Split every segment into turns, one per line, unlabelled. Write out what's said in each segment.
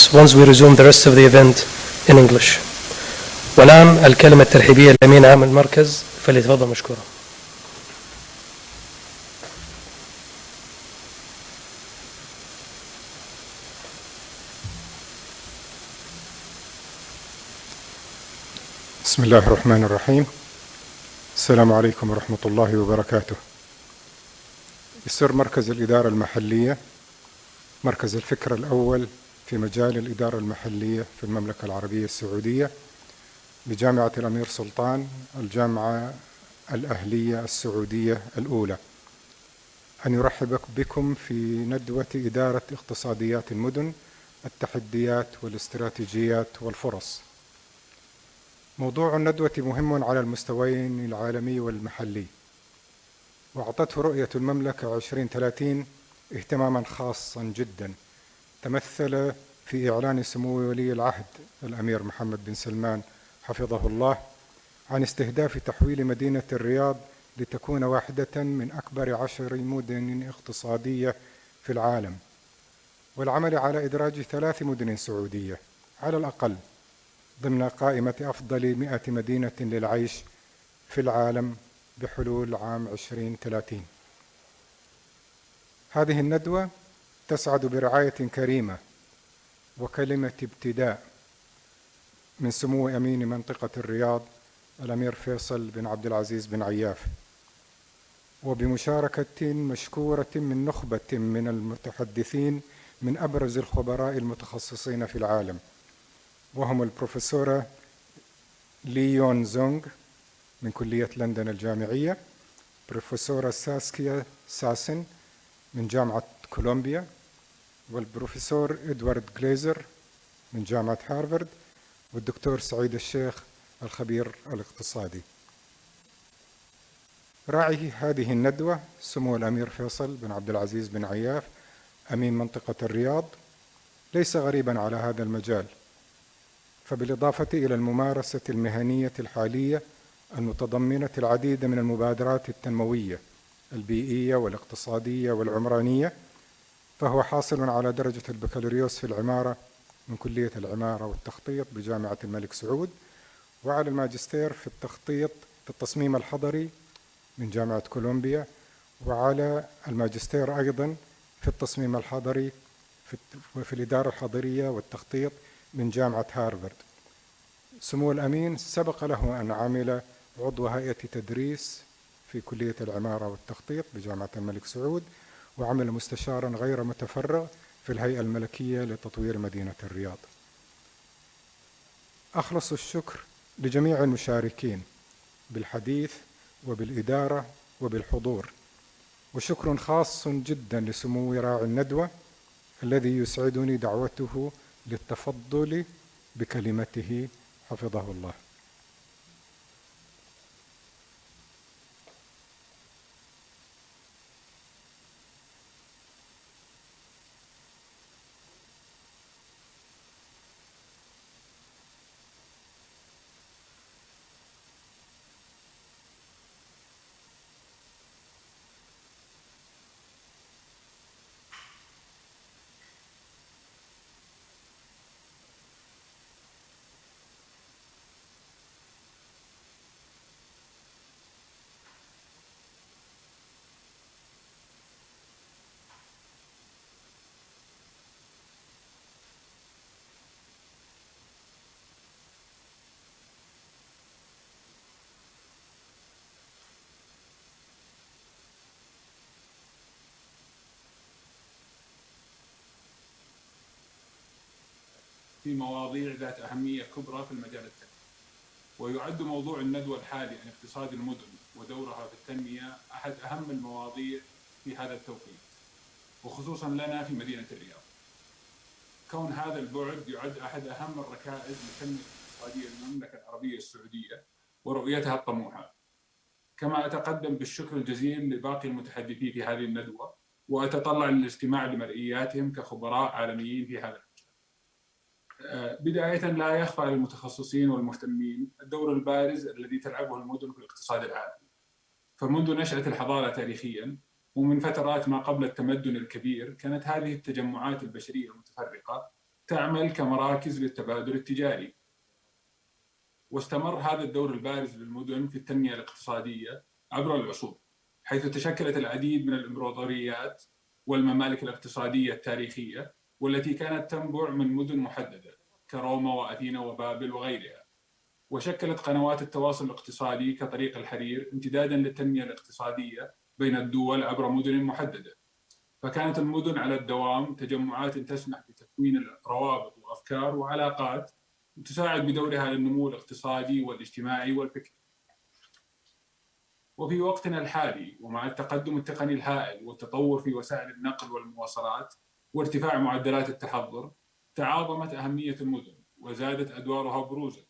comments once we resume the rest of the event in English. والآن الكلمة الترحيبية لأمين عام المركز، فليتفضل مشكورا.
بسم الله الرحمن الرحيم. السلام عليكم ورحمة الله وبركاته. يسر مركز الإدارة المحلية مركز الفكر الأول في مجال الإدارة المحلية في المملكة العربية السعودية بجامعة الأمير سلطان، الجامعة الأهلية السعودية الأولى، أن يرحب بكم في ندوة إدارة اقتصاديات المدن، التحديات والاستراتيجيات والفرص. موضوع الندوة مهم على المستويين العالمي والمحلي، وأعطته رؤية المملكة 2030 اهتماما خاصا جدا، تمثل في إعلان سمو ولي العهد الأمير محمد بن سلمان حفظه الله عن استهداف تحويل مدينة الرياض لتكون واحدة من أكبر 10 مدن اقتصادية في العالم، والعمل على إدراج 3 مدن سعودية على الأقل ضمن قائمة أفضل 100 مدينة للعيش في العالم بحلول عام 2030. هذه الندوة تسعد برعاية كريمة وكلمة ابتداء من سمو أمين منطقة الرياض الأمير فيصل بن عبد العزيز بن عياف، وبمشاركة مشكورة من نخبة من المتحدثين من أبرز الخبراء المتخصصين في العالم، وهم البروفيسورة لي يون زونغ من كلية لندن الجامعية، بروفيسورة ساسكيا ساسن من جامعة كولومبيا، والبروفيسور إدوارد غليزر من جامعة هارفارد، والدكتور سعيد الشيخ الخبير الاقتصادي. راعي هذه الندوة سمو الأمير فيصل بن عبد العزيز بن عياف أمين منطقة الرياض، ليس غريبا على هذا المجال، فبالإضافة إلى الممارسة المهنية الحالية المتضمنة العديد من المبادرات التنموية البيئية والاقتصادية والعمرانية، فهو حاصل على درجة البكالوريوس في العمارة من كلية العمارة والتخطيط بجامعة الملك سعود، وعلى الماجستير في التخطيط في التصميم الحضري من جامعة كولومبيا، وعلى الماجستير أيضا في التصميم الحضري في الإدارة الحضرية والتخطيط من جامعة هارفارد. سمو الأمين سبق له أن عمل عضو هيئة تدريس في كلية العمارة والتخطيط بجامعة الملك سعود، وعمل مستشارا غير متفرغ في الهيئة الملكية لتطوير مدينة الرياض. أخلص الشكر لجميع المشاركين بالحديث وبالإدارة وبالحضور، وشكر خاص جدا لسمو راعي الندوة الذي يسعدني دعوته للتفضل بكلمته حفظه الله.
في مواضيع ذات أهمية كبرى في المجال التنموي، ويعد موضوع الندوة الحالي عن اقتصاد المدن ودورها في التنمية أحد أهم المواضيع في هذا التوقيت، وخصوصا لنا في مدينة الرياض، كون هذا البعد يعد أحد أهم الركائز للتنمية الاقتصادية للمملكة العربية السعودية ورؤيتها الطموحة. كما أتقدم بالشكر الجزيل لباقي المتحدثين في هذه الندوة، وأتطلع للاستماع لمرئياتهم كخبراء عالميين في هذا المجال. بداية، لا يخفى على المتخصصين والمهتمين الدور البارز الذي تلعبه المدن في الاقتصاد العالمي. فمنذ نشأة الحضارة تاريخياً ومن فترات ما قبل التمدن الكبير، كانت هذه التجمعات البشرية المتفرقة تعمل كمراكز للتبادل التجاري. واستمر هذا الدور البارز للمدن في التنمية الاقتصادية عبر العصور، حيث تشكلت العديد من الإمبراطوريات والممالك الاقتصادية التاريخية، والتي كانت تنبع من مدن محددة كروما وأثينا وبابل وغيرها. وشكلت قنوات التواصل الاقتصادي كطريق الحرير امتدادا للتنمية الاقتصادية بين الدول عبر مدن محددة. فكانت المدن على الدوام تجمعات تسمح بتكوين روابط وأفكار وعلاقات تساعد بدورها على النمو الاقتصادي والاجتماعي والفكري. وفي وقتنا الحالي ومع التقدم التقني الهائل والتطور في وسائل النقل والمواصلات وارتفاع معدلات التحضر، تعاظمت أهمية المدن وزادت أدوارها بروزا،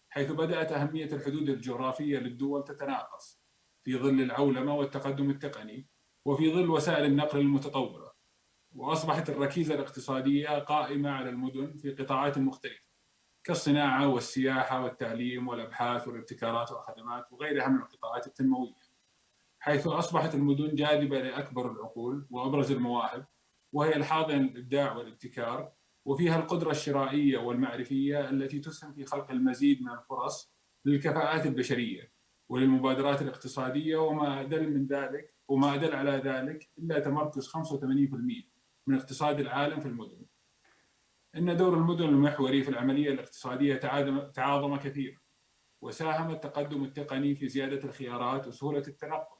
حيث بدأت أهمية الحدود الجغرافية للدول تتناقص في ظل العولمة والتقدم التقني وفي ظل وسائل النقل المتطورة. وأصبحت الركيزة الاقتصادية قائمة على المدن في قطاعات مختلفة كالصناعة والسياحة والتعليم والأبحاث والابتكارات والخدمات وغيرها من القطاعات التنموية، حيث أصبحت المدن جاذبة لأكبر العقول وأبرز المواهب، وهي الحاضنة للإبداع والابتكار، وفيها القدرة الشرائية والمعرفية التي تسهم في خلق المزيد من الفرص للكفاءات البشرية وللمبادرات الاقتصادية. وما أدل على ذلك إلا تمركز 85% من اقتصاد العالم في المدن. إن دور المدن المحوري في العملية الاقتصادية تعاظم كثيرا، وساهم التقدم التقني في زيادة الخيارات وسهولة التنقل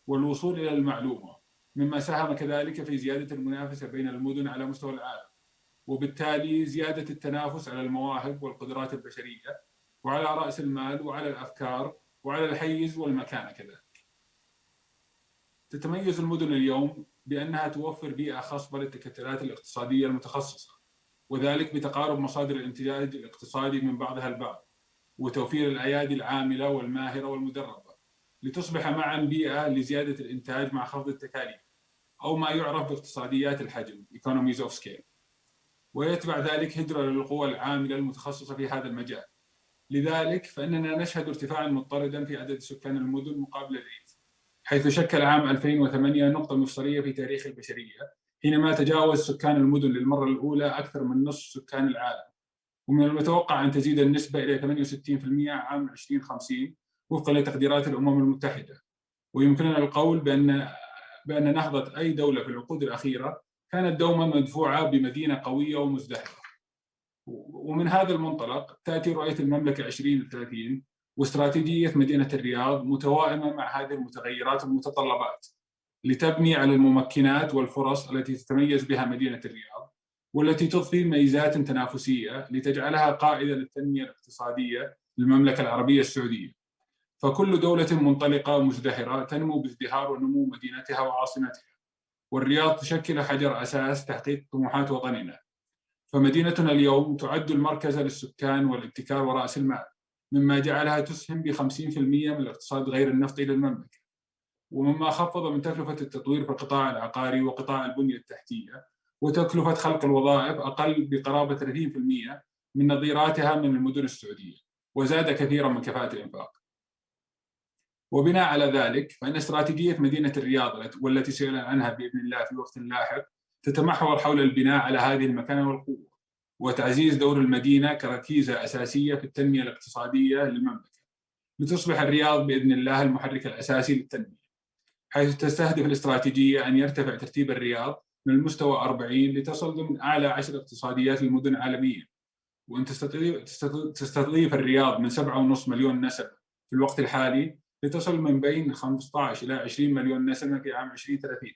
والوصول إلى المعلومة، مما ساهم كذلك في زيادة المنافسة بين المدن على مستوى العالم، وبالتالي زيادة التنافس على المواهب والقدرات البشرية وعلى رأس المال وعلى الأفكار وعلى الحيز والمكانة كذلك. تتميز المدن اليوم بأنها توفر بيئة خصبة للتكتلات الاقتصادية المتخصصة، وذلك بتقارب مصادر الإنتاج الاقتصادي من بعضها البعض، وتوفير الأيادي العاملة والماهرة والمدربة، لتصبح معا بيئة لزيادة الإنتاج مع خفض التكاليف، أو ما يعرف باقتصاديات الحجم economies of scale. ويتبع ذلك هجرة للقوى العاملة المتخصصة في هذا المجال. لذلك فإننا نشهد ارتفاعا مضطردا في عدد سكان المدن مقابل الريف، حيث شكل عام 2008 نقطة مفصلية في تاريخ البشرية، حينما تجاوز سكان المدن للمرة الأولى أكثر من نصف سكان العالم. ومن المتوقع أن تزيد النسبة إلى 68% عام 2050 وفقا لتقديرات الأمم المتحدة. ويمكننا القول بأن نهضة أي دولة في العقود الأخيرة كانت دوما مدفوعة بمدينة قوية ومزدهرة. ومن هذا المنطلق تأتي رؤية المملكة 2030 واستراتيجية مدينة الرياض متوائمة مع هذه المتغيرات والمتطلبات، لتبني على الممكنات والفرص التي تتميز بها مدينة الرياض، والتي تضفي ميزات تنافسية لتجعلها قائدة للتنمية الاقتصادية للمملكة العربية السعودية. فكل دولة منطلقة مزدهرة تنمو بازدهار ونمو مدينتها وعاصمتها، والرياض تشكل حجر أساس تحقيق طموحات وطننا. فمدينتنا اليوم تعد المركز للسكان والابتكار ورأس المال، مما جعلها تسهم ب50% من الاقتصاد غير النفطي للمملكة، ومما خفض من تكلفة التطوير في القطاع العقاري وقطاع البنية التحتية، وتكلفة خلق الوظائف أقل بقرابة 30% من نظيراتها من المدن السعودية، وزاد كثيرا من كفاءة الإنفاق. وبناء على ذلك فإن استراتيجية مدينة الرياض والتي سيعلن عنها بإذن الله في وقت لاحق تتمحور حول البناء على هذه المكانة والقوة، وتعزيز دور المدينة كركيزة أساسية في التنمية الاقتصادية للمملكة، لتصبح الرياض بإذن الله المحرك الأساسي للتنمية، حيث تستهدف الاستراتيجية أن يرتفع ترتيب الرياض من المستوى 40 لتصل ضمن أعلى 10 اقتصاديات المدن عالميا، وأن تستضيف الرياض من 7.5 مليون نسمة في الوقت الحالي لتصل من بين 15 إلى 20 مليون نسمة في عام 2030،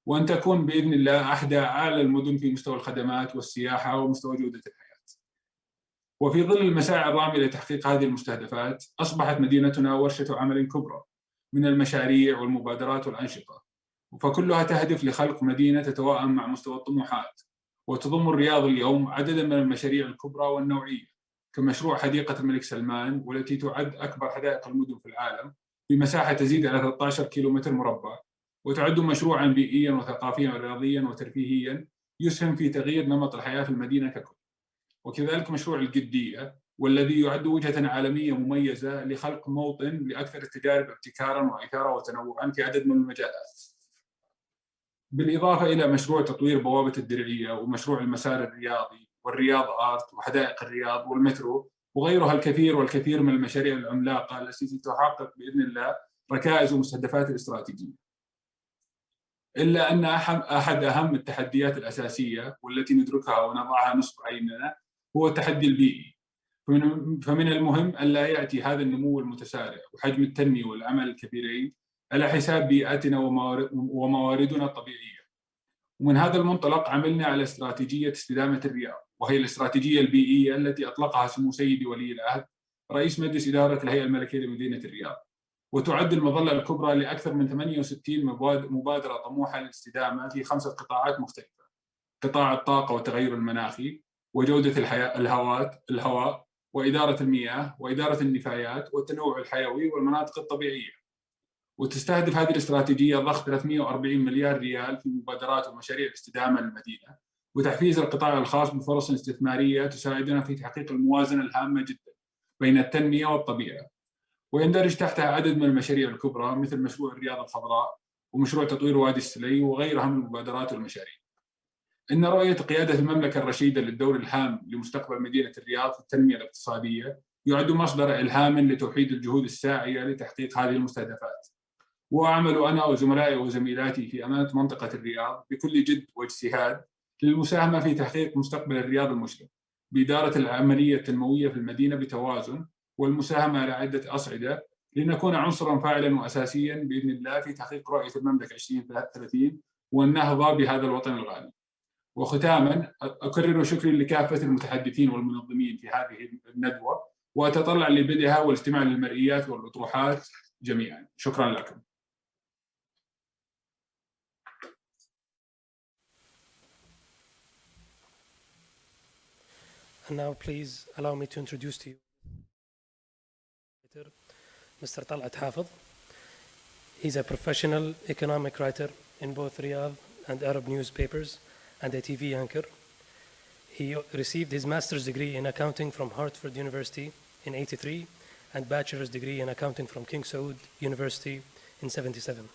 وأن تكون بإذن الله أحدى أعلى المدن في مستوى الخدمات والسياحة ومستوى جودة الحياة. وفي ظل المساعي الرامية لتحقيق هذه المستهدفات، أصبحت مدينتنا ورشة عمل كبرى من المشاريع والمبادرات والأنشطة، فكلها تهدف لخلق مدينة تتوائم مع مستوى الطموحات. وتضم الرياض اليوم عددا من المشاريع الكبرى والنوعية، كمشروع حديقة الملك سلمان، والتي تعد أكبر حدائق المدن في العالم بمساحة تزيد على 13 كيلومتر مربع، وتعد مشروعا بيئيا وثقافيا ورياضيا وترفيهيا يسهم في تغيير نمط الحياة في المدينة ككل. وكذلك مشروع القدية، والذي يعد وجهة عالمية مميزة لخلق موطن لأكثر التجارب ابتكارا وإثارة وتنوعا في عدد من المجالات. بالإضافة إلى مشروع تطوير بوابة الدرعية ومشروع المسار الرياضي والرياض آرت وحدائق الرياض والمترو وغيرها الكثير والكثير من المشاريع العملاقة التي ستحقق بإذن الله ركائز ومستهدفات الاستراتيجية. إلا أن أحد أهم التحديات الأساسية والتي ندركها ونضعها نصب عيننا هو التحدي البيئي. فمن المهم ألا يأتي هذا النمو المتسارع وحجم التنمية والعمل الكبيرين على حساب بيئتنا ومواردنا الطبيعية. ومن هذا المنطلق عملنا على استراتيجية استدامة الرياض، وهي الاستراتيجية البيئية التي أطلقها سمو سيدي ولي العهد رئيس مجلس إدارة الهيئة الملكية لمدينة الرياض، وتعد المظلة الكبرى لأكثر من 68 مبادرة طموحة للاستدامة في 5 قطاعات مختلفة: قطاع الطاقة والتغير المناخي، وجودة الهواء، وإدارة المياه، وإدارة النفايات، والتنوع الحيوي، والمناطق الطبيعية. وتستهدف هذه الاستراتيجية ضخ 340 مليار ريال في مبادرات ومشاريع الاستدامة للمدينة، وتحفيز القطاع الخاص بفرص استثمارية تساعدنا في تحقيق الموازنة الهامة جدا بين التنمية والطبيعة. ويندرج تحتها عدد من المشاريع الكبرى مثل مشروع الرياض الخضراء ومشروع تطوير وادي السلي وغيرها من المبادرات والمشاريع. إن رؤية قيادة المملكة الرشيدة للدور الهام لمستقبل مدينة الرياض في التنمية الاقتصادية يعد مصدر إلهام لتوحيد الجهود الساعية لتحقيق هذه المستهدفات. وأعمل أنا وزملائي وزميلاتي في أمانة منطقة الرياض بكل جد واجتهاد للمساهمة في تحقيق مستقبل الرياض المشرق بإدارة العملية التنموية في المدينة بتوازن، والمساهمة على عدة أصعدة لنكون عنصراً فاعلاً وأساسياً بإذن الله في تحقيق رؤية المملكة 2030 والنهضة بهذا الوطن الغالي. وختاماً أكرر شكري لكافة المتحدثين والمنظمين في هذه الندوة، وأتطلع لبدءها والاستماع للمرئيات والأطروحات جميعاً. شكراً لكم.
And now please allow me to introduce to you Mr. Talat Hafid. He's a professional economic writer in both Riyadh and Arab newspapers and a TV anchor. He received his master's degree in accounting from Hartford University in '83 and bachelor's degree in accounting from King Saud University in '77.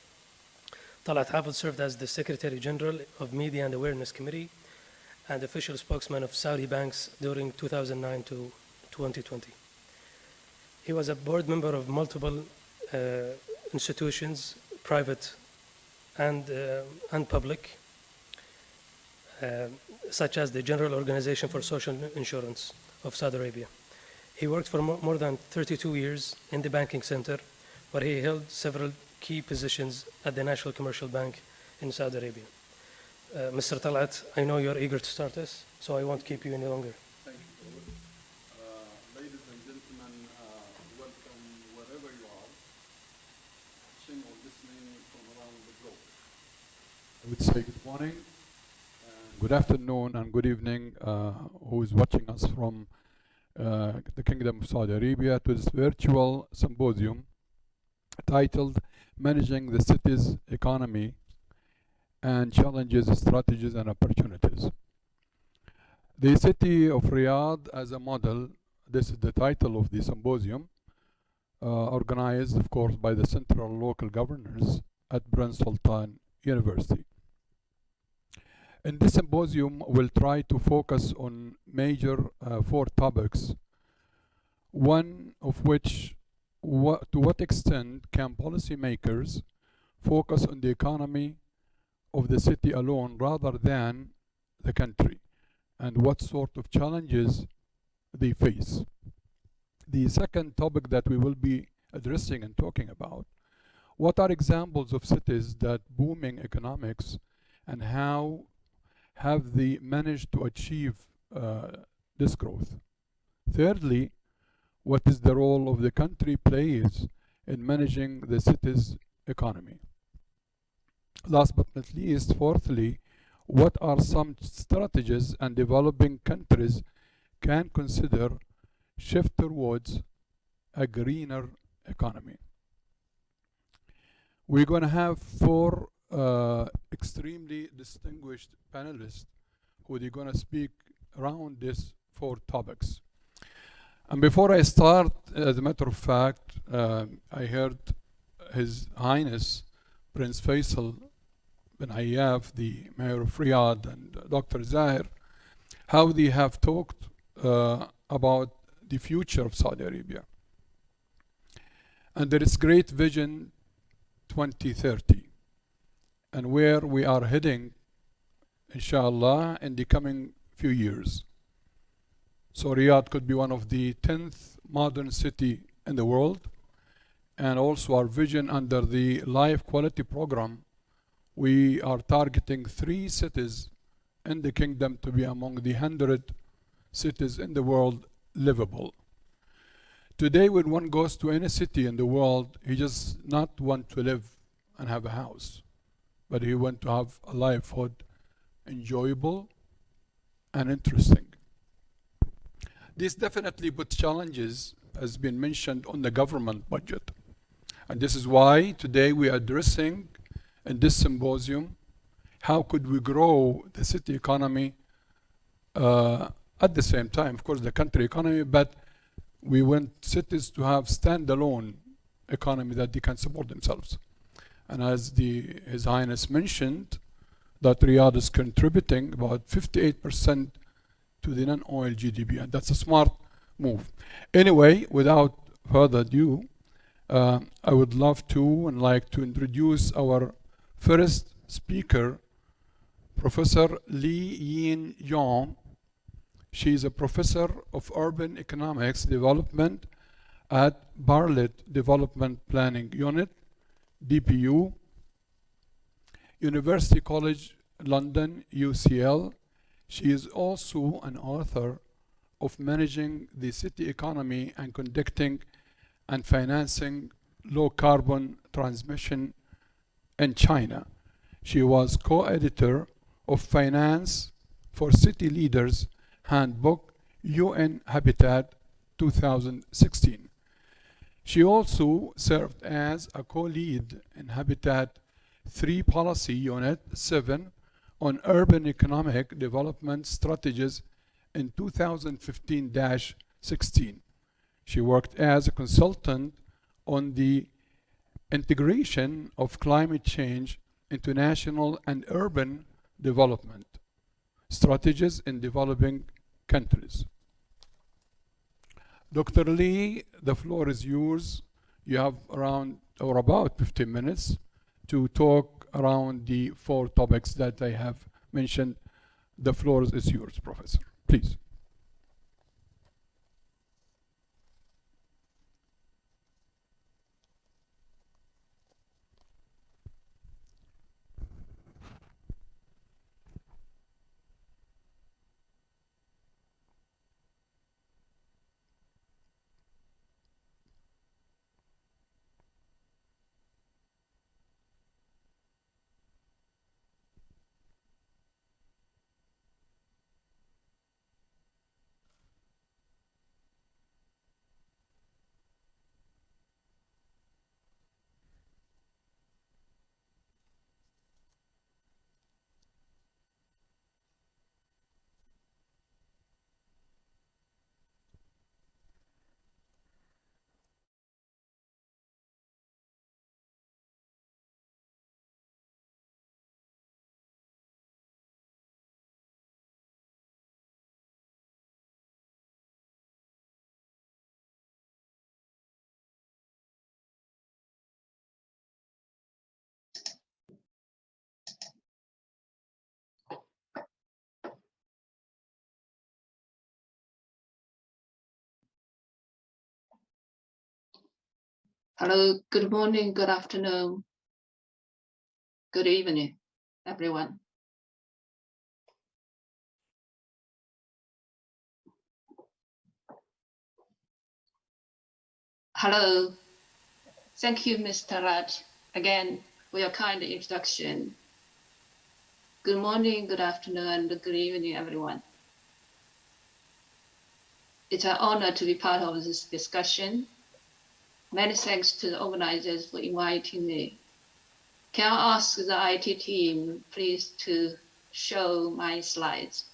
Talat Hafid served as the Secretary General of Media and Awareness Committee and official spokesman of Saudi banks during 2009 to 2020. He was a board member of multiple institutions, private and public, such as the General Organization for Social Insurance of Saudi Arabia. He worked for more than 32 years in the banking sector, where he held several key positions at the National Commercial Bank in Saudi Arabia. Mr. Talat, I know you're eager to start this, so I won't keep you any longer.
Thank you. Ladies and gentlemen, welcome wherever you are, watching or listening from around the globe. I would say good morning, good afternoon, and good evening, who is watching us from the Kingdom of Saudi Arabia to this virtual symposium titled Managing the City's Economy and Challenges, Strategies, and Opportunities. The city of Riyadh as a model, this is the title of the symposium, organized, of course, by the central local governors at Prince Sultan University. In this symposium, we'll try to focus on major 4 topics, one of which, to what extent can policymakers focus on the economy of the city alone rather than the country, and what sort of challenges they face. The second topic that we will be addressing and talking about, what are examples of cities that booming economics and how have they managed to achieve this growth? Thirdly, what is the role of the country plays in managing the city's economy? Last but not least, fourthly, what are some strategies and developing countries can consider shift towards a greener economy? We're going to have 4 extremely distinguished panelists who are going to speak around these 4 topics. And before I start, as a matter of fact, I heard His Highness Prince Faisal bin Ayyaf, the Mayor of Riyadh, and Dr. Zahir how they have talked about the future of Saudi Arabia. And there is great vision 2030 and where we are heading, inshallah, in the coming few years. So Riyadh could be one of the 10th modern city in the world. And also our vision under the Life Quality Program, we are targeting 3 cities in the kingdom to be among the 100 cities in the world livable. Today, when one goes to any city in the world, he just not want to live and have a house, but he want to have a livelihood enjoyable and interesting. This definitely puts challenges, as been mentioned, on the government budget. And this is why today we are addressing in this symposium, how could we grow the city economy at the same time, of course, the country economy, but we want cities to have standalone economy that they can support themselves. And as His Highness mentioned, that Riyadh is contributing about 58% to the non-oil GDP, and that's a smart move. Anyway, without further ado, I would love to and like to introduce our first speaker, Professor Lee Yin Yong. She is a professor of urban economics development at Bartlett Development Planning Unit, DPU, University College London, UCL. She is also an author of Managing the City Economy and Conducting and Financing Low Carbon Transmission in China. She was co-editor of Finance for City Leaders Handbook, UN Habitat 2016. She also served as a co-lead in Habitat 3 Policy Unit 7 on Urban Economic Development Strategies in 2015-16. She worked as a consultant on the integration of climate change into national and urban development strategies in developing countries. Dr. Lee, the floor is yours. You have around or about 15 minutes to talk around the 4 topics that I have mentioned. The floor is yours, Professor. Please.
Hello, good morning, good afternoon, good evening, everyone. Hello, thank you, Mr. Raj, again for your kind introduction. Good morning, good afternoon, and good evening, everyone. It's an honor to be part of this discussion. Many thanks to the organizers for inviting me. Can I ask the IT team, please, to show my slides?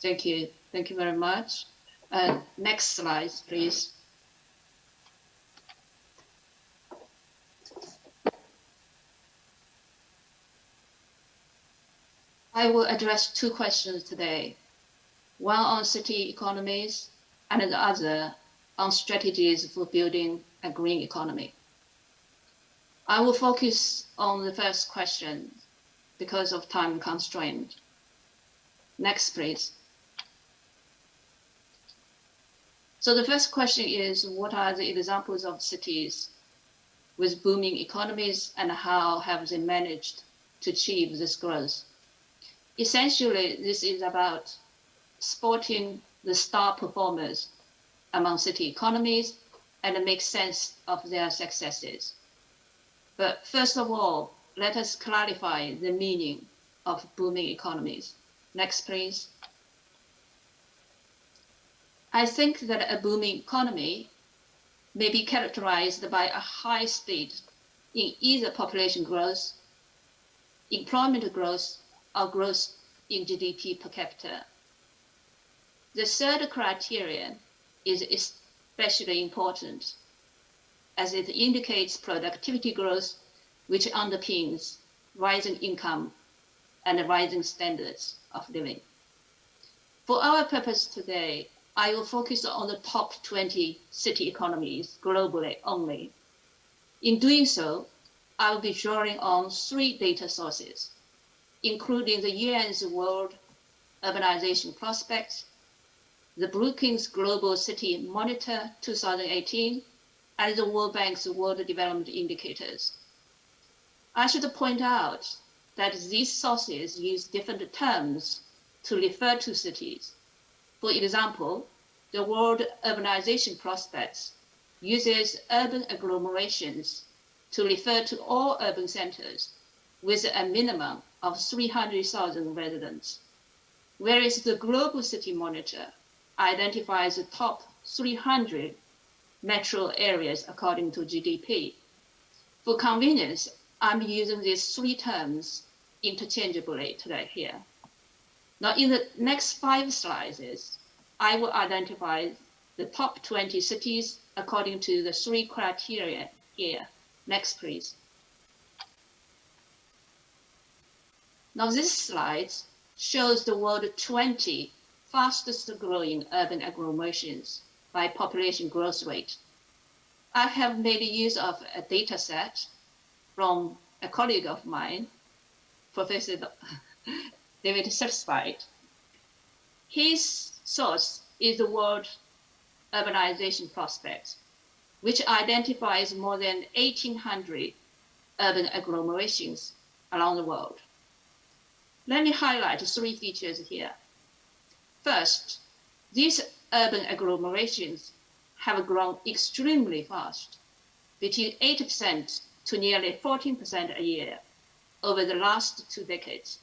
Thank you. Thank you very much. Next slide, please. I will address two questions today, one on city economies and the other on strategies for building a green economy. I will focus on the first question because of time constraint. Next, please. So the first question is, what are the examples of cities with booming economies and how have they managed to achieve this growth? Essentially, this is about spotting the star performers among city economies and make sense of their successes. But first of all, let us clarify the meaning of booming economies. Next, please. I think that a booming economy may be characterized by a high speed in either population growth, employment growth, or growth in GDP per capita. The third criterion is especially important as it indicates productivity growth, which underpins rising income and rising standards of living. For our purpose today, I will focus on the top 20 city economies globally only. In doing so, I will be drawing on 3 data sources, including the UN's World Urbanization Prospects, the Brookings Global City Monitor 2018, and the World Bank's World Development Indicators. I should point out that these sources use different terms to refer to cities. For example, the World Urbanization Prospects uses urban agglomerations to refer to all urban centers with a minimum of 300,000 residents, whereas the Global City Monitor identifies the top 300 metro areas according to GDP. For convenience, I'm using these 3 terms interchangeably today here. Now, in the next 5 slides, I will identify the top 20 cities according to the 3 criteria here. Next, please. Now, this slide shows the world 20 fastest growing urban agglomerations by population growth rate. I have made use of a data set from a colleague of mine, Professor David Satisfied. His source is the World Urbanization Prospects, which identifies more than 1,800 urban agglomerations around the world. Let me highlight 3 features here. First, these urban agglomerations have grown extremely fast, between 8% to nearly 14% a year over the last 2 decades.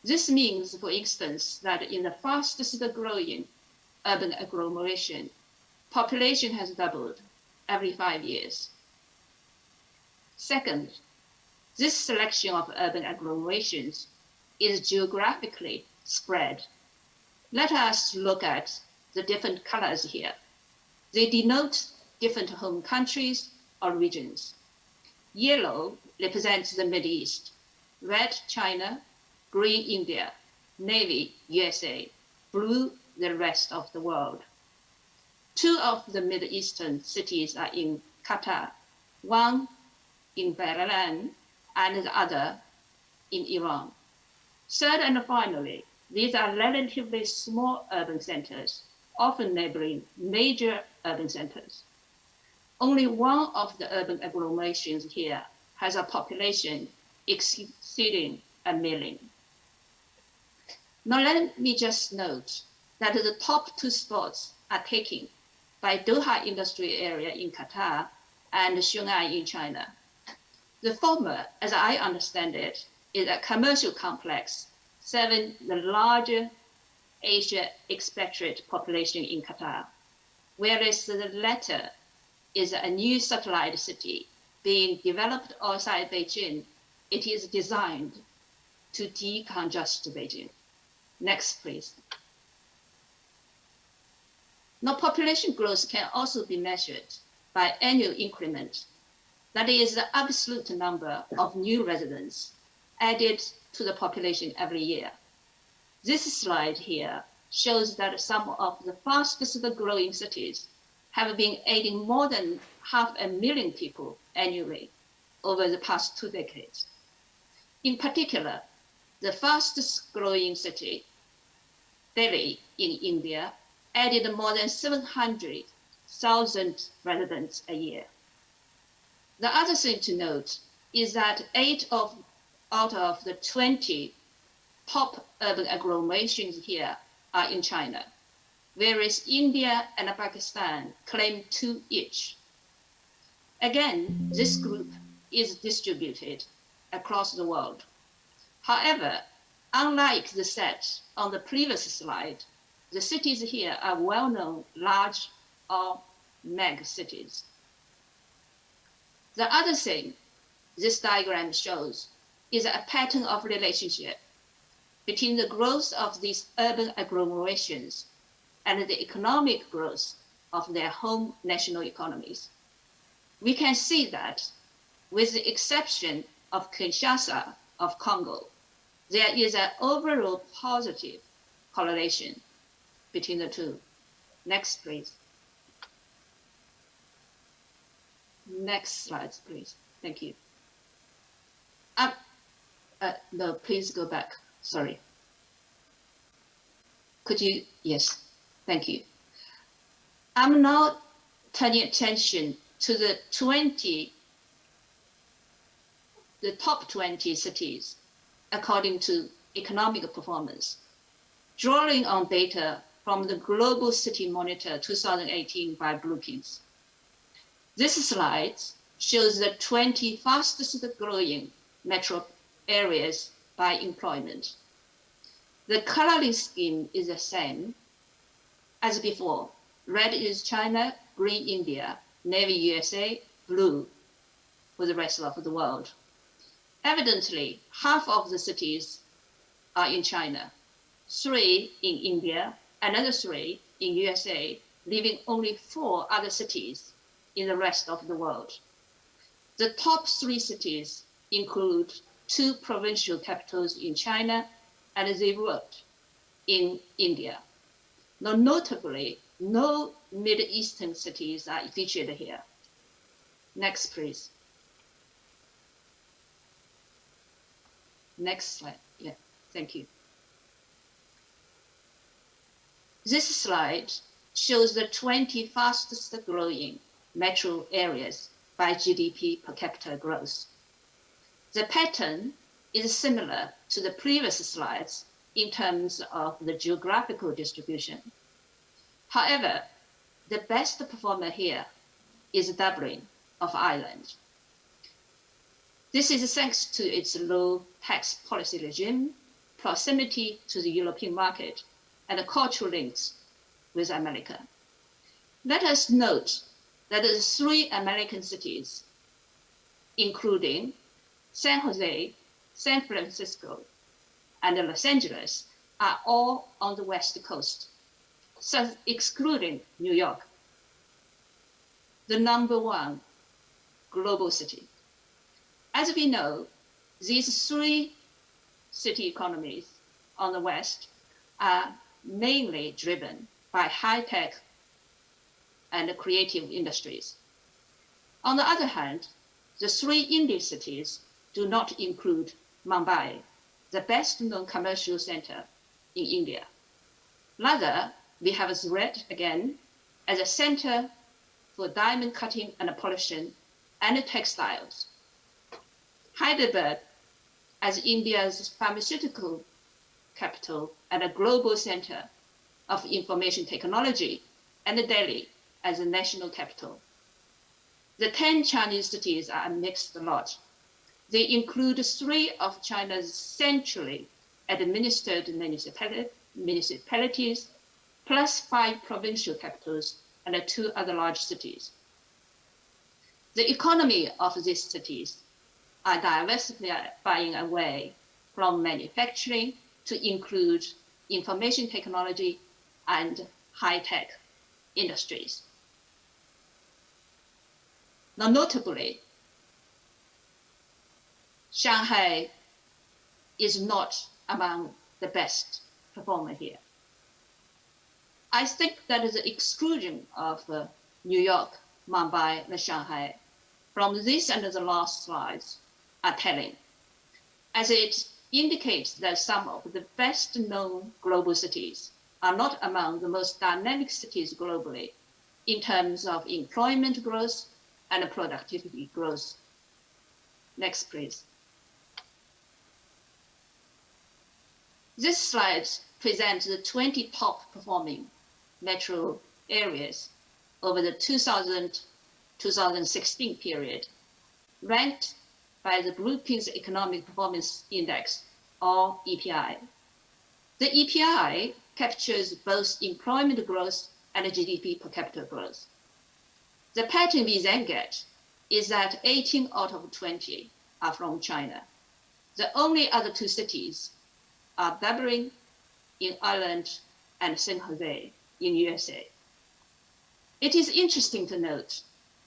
This means, for instance, that in the fastest growing urban agglomeration, population has doubled every 5 years. Second, this selection of urban agglomerations is geographically spread. Let us look at the different colors here. They denote different home countries or regions. Yellow represents the Middle East, red China, green India, navy USA, blue the rest of the world. 2 of the Middle Eastern cities are in Qatar, one in Bahrain and the other in Iran. Third and finally, these are relatively small urban centers, often neighboring major urban centers. Only one of the urban agglomerations here has a population exceeding 1 million. Now let me just note that the top 2 spots are taken by Doha Industry Area in Qatar and Shanghai in China. The former, as I understand it, is a commercial complex serving the larger Asia expatriate population in Qatar, whereas the latter is a new satellite city being developed outside Beijing. It is designed to decongest Beijing. Next, please. Now, population growth can also be measured by annual increment. That is the absolute number of new residents added to the population every year. This slide here shows that some of the fastest growing cities have been adding more than 500,000 people annually over the past 2 decades. In particular, the fastest growing city, Delhi in India, added more than 700,000 residents a year. The other thing to note is that 8 out of the 20 top urban agglomerations here are in China, whereas India and Pakistan claim 2 each. Again, this group is distributed across the world. However, unlike the set on the previous slide, the cities here are well-known large or mega cities. The other thing this diagram shows is a pattern of relationship between the growth of these urban agglomerations and the economic growth of their home national economies. We can see that, with the exception of Kinshasa of Congo, there is an overall positive correlation between the two. Next, please. Next slide, please. Thank you. No, please go back. Sorry. Could you? Yes. Thank you. I'm now turning attention to the top 20 cities according to economic performance, drawing on data from the Global City Monitor 2018 by Brookings. This slide shows the 20 fastest growing metro areas by employment. The coloring scheme is the same as before. Red is China, green India, navy USA, blue for the rest of the world. Evidently, half of the cities are in China, 3 in India, another 3 in USA, leaving only 4 other cities in the rest of the world. The top 3 cities include 2 provincial capitals in China and Zermatt in India. Now, notably, no Middle Eastern cities are featured here. Next, please. Next slide. Yeah, thank you. This slide shows the 20 fastest growing metro areas by GDP per capita growth. The pattern is similar to the previous slides in terms of the geographical distribution. However, the best performer here is Dublin of Ireland. This is thanks to its low tax policy regime, proximity to the European market, and cultural links with America. Let us note that the 3 American cities, including San Jose, San Francisco, and Los Angeles, are all on the West Coast, so excluding New York, the #1 global city. As we know, these 3 city economies on the West are mainly driven by high-tech and creative industries. On the other hand, the 3 Indian cities do not include Mumbai, the best-known commercial center in India. Rather, we have Surat again as a center for diamond cutting and polishing and textiles. Hyderabad as India's pharmaceutical capital and a global center of information technology, and Delhi as a national capital. The 10 Chinese cities are a mixed lot. They include 3 of China's centrally administered municipalities, plus 5 provincial capitals and 2 other large cities. The economy of these cities are diversifying away from manufacturing to include information technology and high-tech industries. Now, notably, Shanghai is not among the best performer here. I think that the exclusion of New York, Mumbai, and Shanghai from this and the last slides are telling, as it indicates that some of the best known global cities are not among the most dynamic cities globally in terms of employment growth and productivity growth. Next, please. This slide presents the 20 top performing metro areas over the 2000-2016 period, ranked by the Brookings Economic Performance Index, or EPI. The EPI captures both employment growth and GDP per capita growth. The pattern we then get is that 18 out of 20 are from China. The only other two cities are Dublin in Ireland and San Jose in USA. It is interesting to note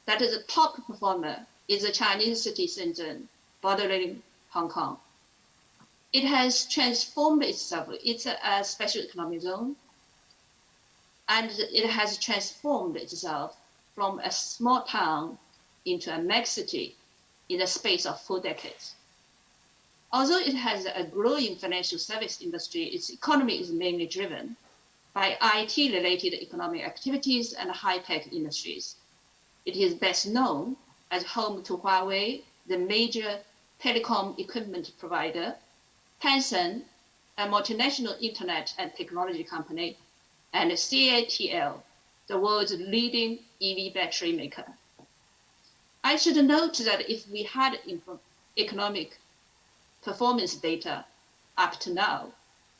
that the top performer is a Chinese city Shenzhen bordering Hong Kong. It has transformed itself. It's a special economic zone, and it has transformed itself from a small town into a mega city in the space of 4 decades. Although it has a growing financial service industry, its economy is mainly driven by IT-related economic activities and high-tech industries. It is best known as home to Huawei, the major telecom equipment provider, Tencent, a multinational internet and technology company, and CATL, the world's leading EV battery maker. I should note that if we had economic performance data up to now,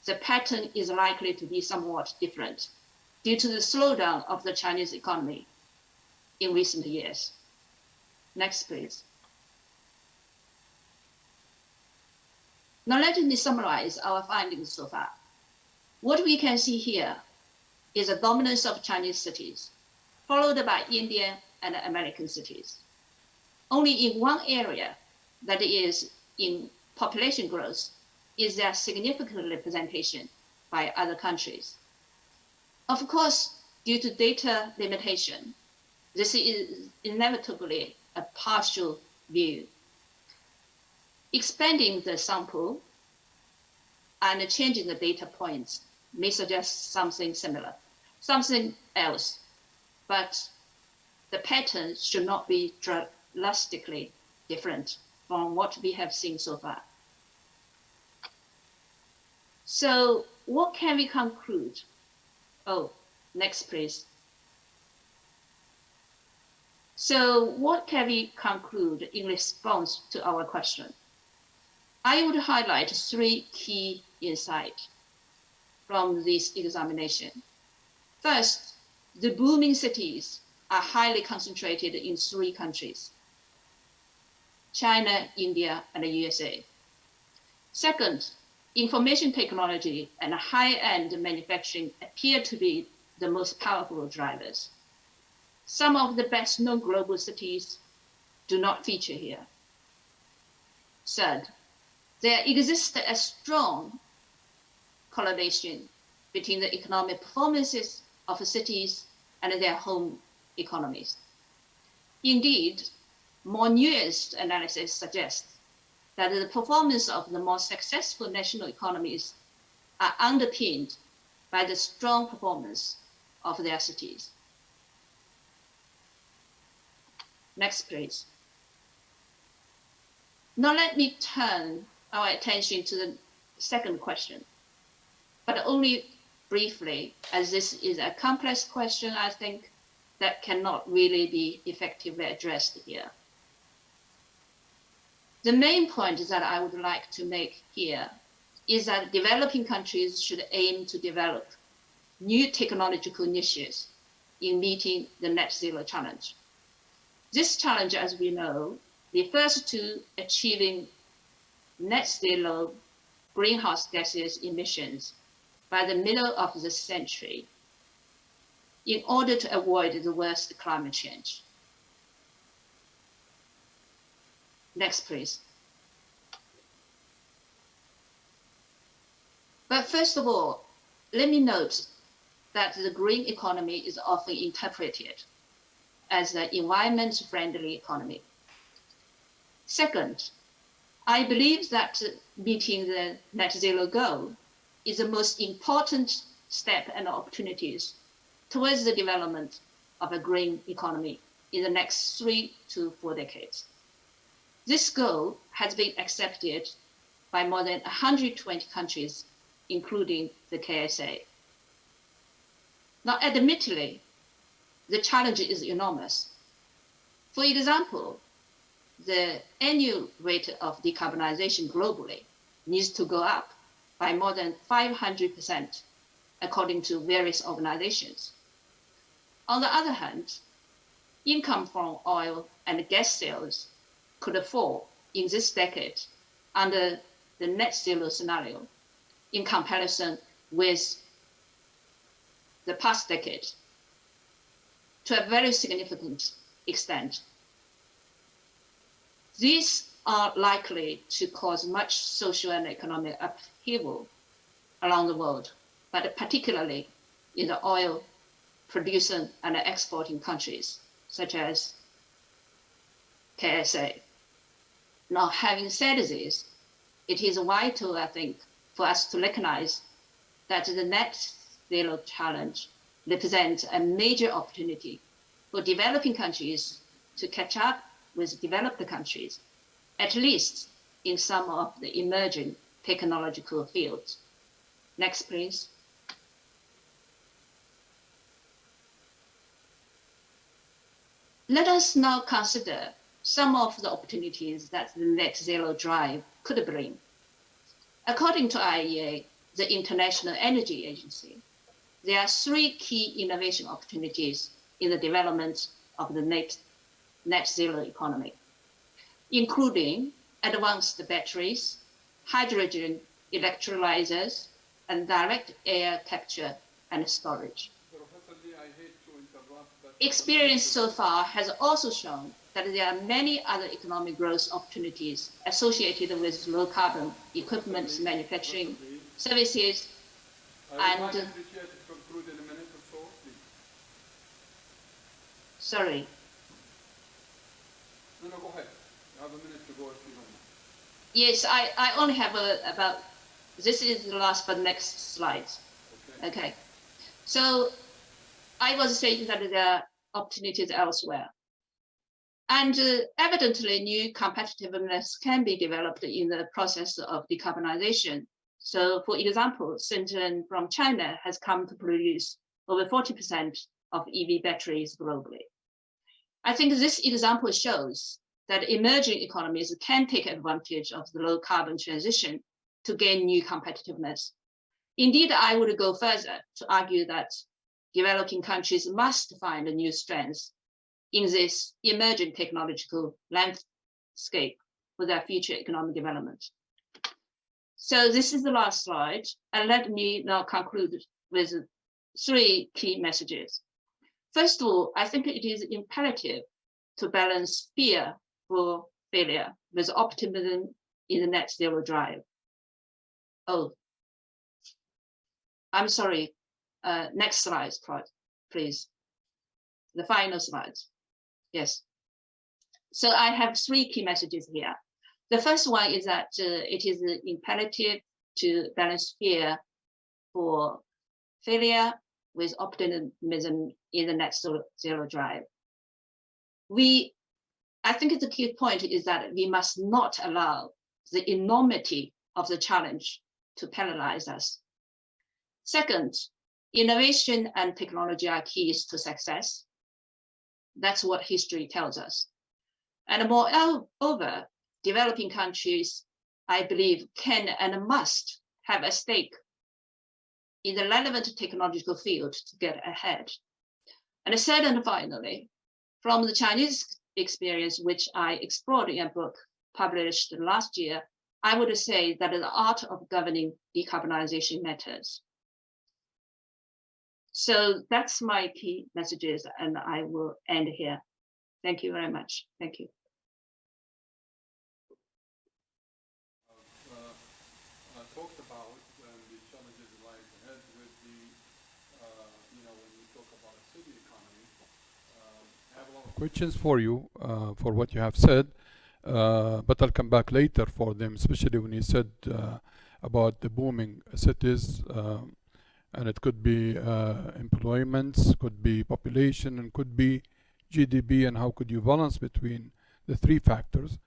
the pattern is likely to be somewhat different due to the slowdown of the Chinese economy in recent years. Next, please. Now let me summarize our findings so far. What we can see here is a dominance of Chinese cities, followed by Indian and American cities. Only in one area, that is in population growth, is there significant representation by other countries. Of course, due to data limitation, this is inevitably a partial view. Expanding the sample and changing the data points may suggest something similar, something else, but the pattern should not be drastically different from what we have seen so far. So what can we conclude? Oh, next please. So what can we conclude in response to our question? I would highlight 3 key insights from this examination. First, the booming cities are highly concentrated in 3 countries: China, India, and the USA. Second, information technology and high-end manufacturing appear to be the most powerful drivers. Some of the best-known global cities do not feature here. Third, there exists a strong correlation between the economic performances of cities and their home economies. Indeed, more nuanced analysis suggests that the performance of the more successful national economies are underpinned by the strong performance of their cities. Next, please. Now let me turn our attention to the second question, but only briefly, as this is a complex question, I think, that cannot really be effectively addressed here. The main point that I would like to make here is that developing countries should aim to develop new technological niches in meeting the net zero challenge. This challenge, as we know, refers to achieving net zero greenhouse gases emissions by the middle of the century in order to avoid the worst climate change. Next, please. But first of all, let me note that the green economy is often interpreted as an environment-friendly economy. Second, I believe that meeting the net zero goal is the most important step and opportunities towards the development of a green economy in the next 3 to 4 decades. This goal has been accepted by more than 120 countries, including the KSA. Now, admittedly, the challenge is enormous. For example, the annual rate of decarbonization globally needs to go up by more than 500%, according to various organizations. On the other hand, income from oil and gas sales could fall in this decade under the net zero scenario in comparison with the past decade to a very significant extent. These are likely to cause much social and economic upheaval around the world, but particularly in the oil producing and exporting countries, such as KSA. Now, having said this, it is vital, I think, for us to recognize that the net zero challenge represents a major opportunity for developing countries to catch up with developed countries, at least in some of the emerging technological fields. Next, please. Let us now consider some of the opportunities that the net zero drive could bring. According to IEA, the International Energy Agency, there are 3 key innovation opportunities in the development of the net zero economy, including advanced batteries, hydrogen electrolyzers, and direct air capture and storage.
Professor Lee, I hate to interrupt, but
Experience so far has also shown that there are many other economic growth opportunities associated with low carbon equipment manufacturing, services,
I
and
might appreciate it conclude in a minute or so, please.
sorry.
No, go ahead. You have a minute to go if you don't mind.
Yes, I only have about, this is the last but next slides. Okay. So I was saying that there are opportunities elsewhere. And evidently, new competitiveness can be developed in the process of decarbonization. So, for example, Shenzhen from China has come to produce over 40% of EV batteries globally. I think this example shows that emerging economies can take advantage of the low carbon transition to gain new competitiveness. Indeed, I would go further to argue that developing countries must find new strengths in this emerging technological landscape for their future economic development. So this is the last slide, and let me now conclude with 3 key messages. First of all, I think it is imperative to balance fear for failure with optimism in the net zero drive. Oh, I'm sorry. Next slide, please. The final slides. Yes. So I have 3 key messages here. The first one is that it is imperative to balance fear for failure with optimism in the net zero drive. I think the key point is that we must not allow the enormity of the challenge to paralyze us. Second, innovation and technology are keys to success. That's what history tells us. And moreover, developing countries, I believe, can and must have a stake in the relevant technological field to get ahead. And third and finally, from the Chinese experience, which I explored in a book published last year, I would say that the art of governing decarbonization matters. So that's my key messages, and I will end here. Thank you very much. Thank you.
Talked about the challenge when we talk about a city economy, I have a lot of questions for you for what you have said, but I'll come back later for them, especially when you said about the booming cities, and it could be employments, could be population, and could be GDP, and how could you balance between the three factors.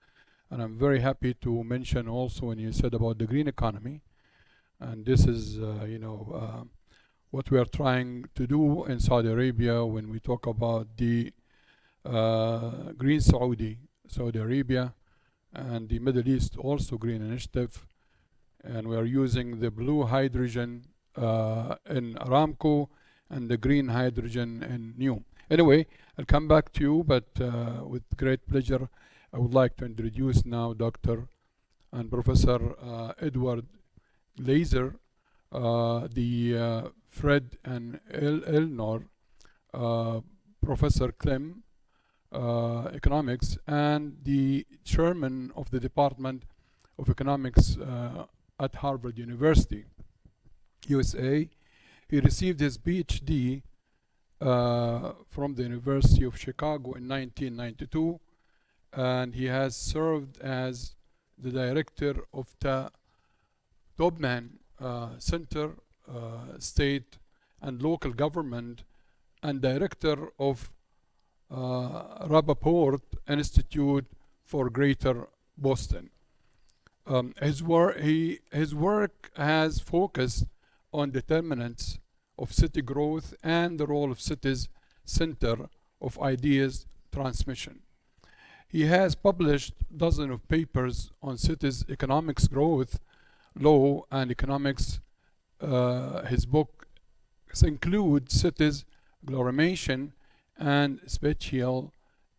And I'm very happy to mention also when you said about the green economy, and this is what we are trying to do in Saudi Arabia when we talk about the Green Saudi Arabia, and the Middle East also green initiative, and we are using the blue hydrogen in Aramco and the green hydrogen in NEOM. Anyway, I'll come back to you, but with great pleasure, I would like to introduce now Dr. and Professor Edward Glazer, the Fred and Eleanor Professor Clem Economics, and the Chairman of the Department of Economics at Harvard University, USA. He received his PhD from the University of Chicago in 1992, and he has served as the director of the Tobman Center, State and Local Government, and director of Rappaport Institute for Greater Boston. His work has focused on determinants of city growth and the role of cities center of ideas transmission. He has published dozens of papers on cities economics growth, law, and economics. His book include cities agglomeration and spatial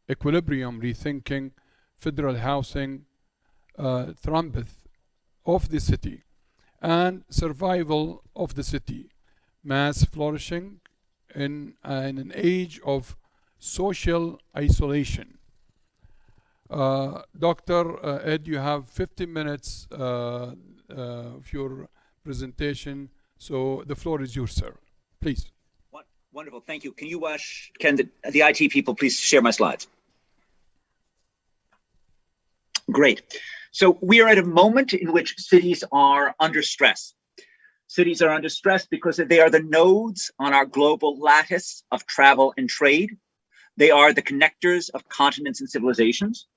equilibrium, rethinking federal housing, trumpet of the city, and survival of the city, mass flourishing in an age of social isolation. Dr. Ed, you have 15 minutes of your presentation, so the floor is yours, sir. Please.
Wonderful, thank you. Can you, can the IT people please share my slides? Great. So we are at a moment in which cities are under stress. Cities are under stress because they are the nodes on our global lattice of travel and trade. They are the connectors of continents and civilizations.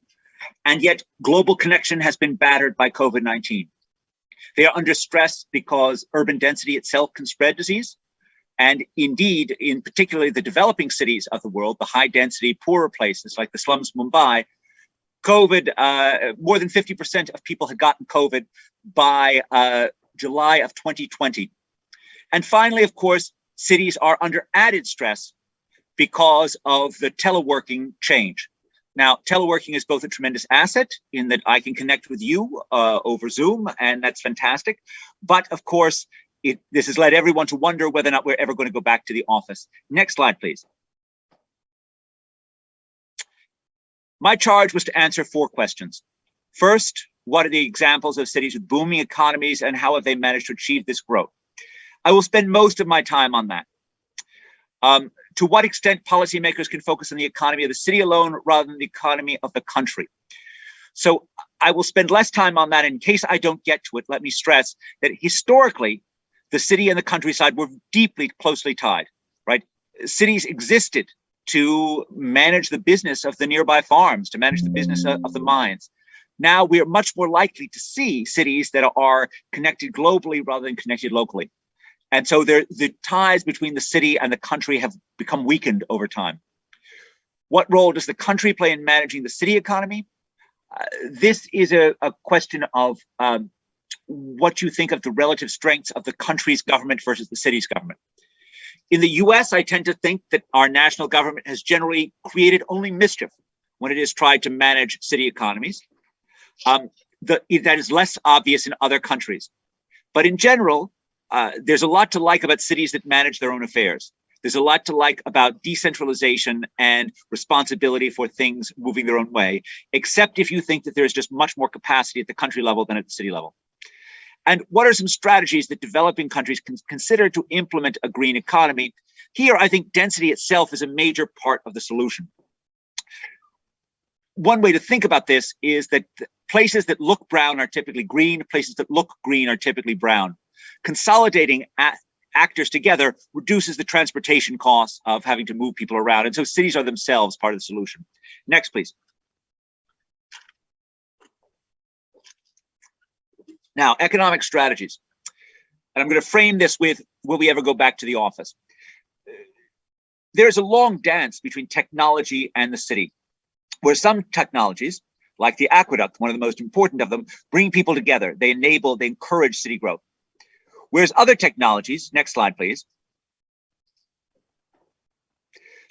And yet global connection has been battered by COVID-19. They are under stress because urban density itself can spread disease. And indeed, in particularly the developing cities of the world, the high density, poorer places like the slums of Mumbai, COVID, more than 50% of people had gotten COVID by July of 2020. And finally, of course, cities are under added stress because of the teleworking change. Now, teleworking is both a tremendous asset in that I can connect with you over Zoom, and that's fantastic. But of course, this has led everyone to wonder whether or not we're ever going to go back to the office. Next slide, please. My charge was to answer 4 questions. First, what are the examples of cities with booming economies and how have they managed to achieve this growth? I will spend most of my time on that. To what extent policymakers can focus on the economy of the city alone rather than the economy of the country. So I will spend less time on that. In case I don't get to it, let me stress that historically, the city and the countryside were deeply, closely tied, right? Cities existed to manage the business of the nearby farms, to manage the business of the mines. Now we are much more likely to see cities that are connected globally rather than connected locally. And so the ties between the city and the country have become weakened over time. What role does the country play in managing the city economy? This is a question of what you think of the relative strengths of the country's government versus the city's government. In the US, I tend to think that our national government has generally created only mischief when it has tried to manage city economies. That is less obvious in other countries. But in general, there's a lot to like about cities that manage their own affairs. There's a lot to like about decentralization and responsibility for things moving their own way, except if you think that there's just much more capacity at the country level than at the city level. And what are some strategies that developing countries can consider to implement a green economy? Here, I think density itself is a major part of the solution. One way to think about this is that places that look brown are typically green, places that look green are typically brown. Consolidating actors together reduces the transportation costs of having to move people around. And so cities are themselves part of the solution. Next, please. Now, economic strategies. And I'm going to frame this with, will we ever go back to the office? There's a long dance between technology and the city, where some technologies, like the aqueduct, one of the most important of them, bring people together. They enable, they encourage city growth. Whereas other technologies, next slide, please,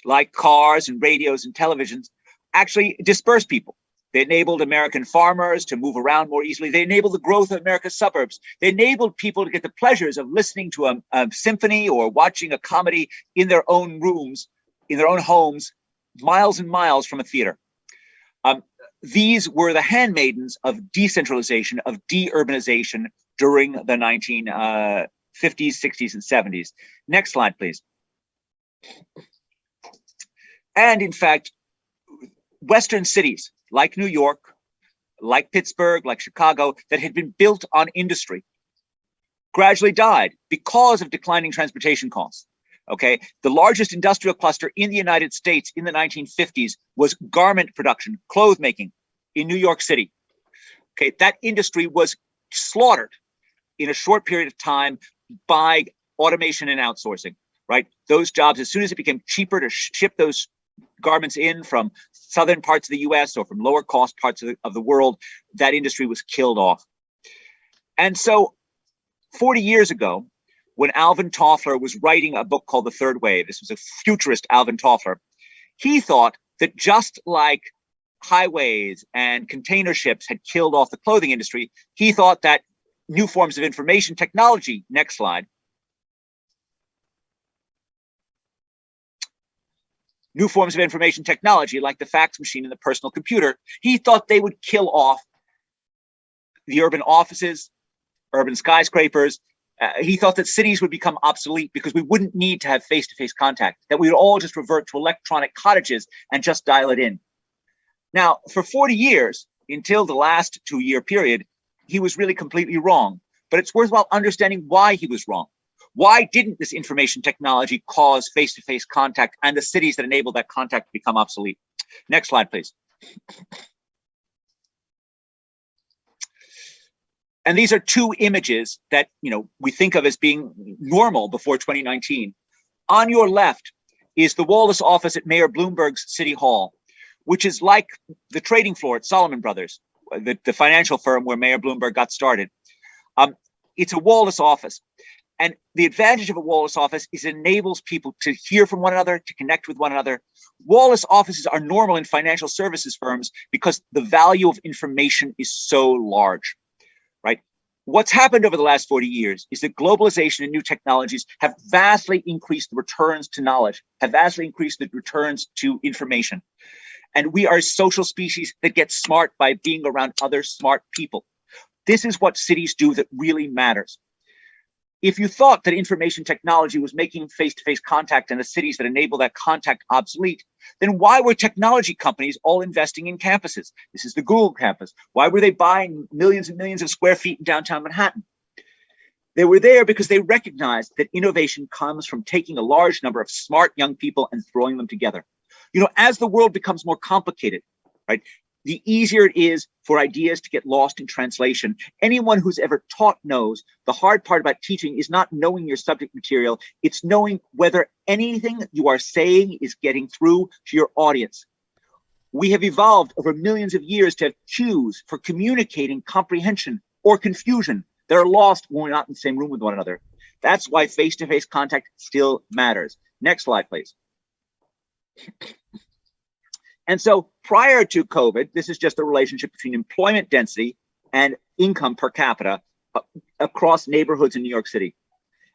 like cars and radios and televisions, actually disperse people. They enabled American farmers to move around more easily. They enabled the growth of America's suburbs. They enabled people to get the pleasures of listening to a symphony or watching a comedy in their own rooms, in their own homes, miles and miles from a theater. These were the handmaidens of decentralization, of deurbanization during the 1950s, 60s, and 70s. Next slide, please. And in fact, Western cities like New York, like Pittsburgh, like Chicago, that had been built on industry, gradually died because of declining transportation costs. Okay, the largest industrial cluster in the United States in the 1950s was garment production, clothes making in New York City. Okay, that industry was slaughtered in a short period of time by automation and outsourcing, right? Those jobs, as soon as it became cheaper to ship those garments in from southern parts of the US or from lower cost parts of the world, that industry was killed off. And so 40 years ago, when Alvin Toffler was writing a book called The Third Wave, this was a futurist Alvin Toffler, he thought that just like highways and container ships had killed off the clothing industry, he thought that new forms of information technology, next slide, new forms of information technology like the fax machine and the personal computer, he thought they would kill off the urban offices, urban skyscrapers. He thought that cities would become obsolete because we wouldn't need to have face-to-face contact, that we would all just revert to electronic cottages and just dial it in. Now, for 40 years, until the last 2-year period, he was really completely wrong. But it's worthwhile understanding why he was wrong. Why didn't this information technology cause face-to-face contact and the cities that enable that contact become obsolete? Next slide, please. And these are two images that, we think of as being normal before 2019. On your left is the Wallace office at Mayor Bloomberg's City Hall, which is like the trading floor at Salomon Brothers, the financial firm where Mayor Bloomberg got started. It's a Wallace office. And the advantage of a Wallace office is it enables people to hear from one another, to connect with one another. Wallace offices are normal in financial services firms because the value of information is so large, right? What's happened over the last 40 years is that globalization and new technologies have vastly increased the returns to knowledge, have vastly increased the returns to information. And we are a social species that gets smart by being around other smart people. This is what cities do that really matters. If you thought that information technology was making face-to-face contact in the cities that enable that contact obsolete, then why were technology companies all investing in campuses? This is the Google campus. Why were they buying millions and millions of square feet in downtown Manhattan? They were there because they recognized that innovation comes from taking a large number of smart young people and throwing them together. As the world becomes more complicated, right, the easier it is for ideas to get lost in translation. Anyone who's ever taught knows the hard part about teaching is not knowing your subject material. It's knowing whether anything you are saying is getting through to your audience. We have evolved over millions of years to have cues for communicating comprehension or confusion that are lost when we're not in the same room with one another. That's why face-to-face contact still matters. Next slide, please. And so prior to COVID, this is just the relationship between employment density and income per capita across neighborhoods in New York City.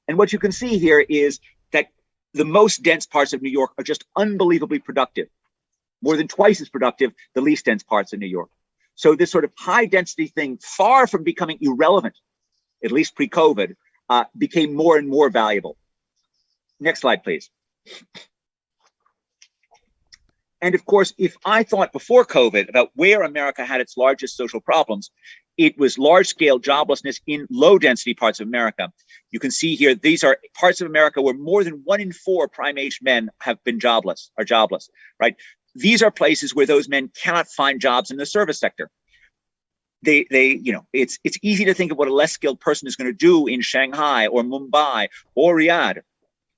And what you can see here is that the most dense parts of New York are just unbelievably productive, more than twice as productive, the least dense parts of New York. So this sort of high density thing, far from becoming irrelevant at least pre-COVID, became more and more valuable. Next slide, please. And of course, if I thought before COVID about where America had its largest social problems, it was large-scale joblessness in low-density parts of America. You can see here, these are parts of America where more than 1 in 4 prime-age men have been jobless, right? These are places where those men cannot find jobs in the service sector. It's easy to think of what a less skilled person is going to do in Shanghai or Mumbai or Riyadh.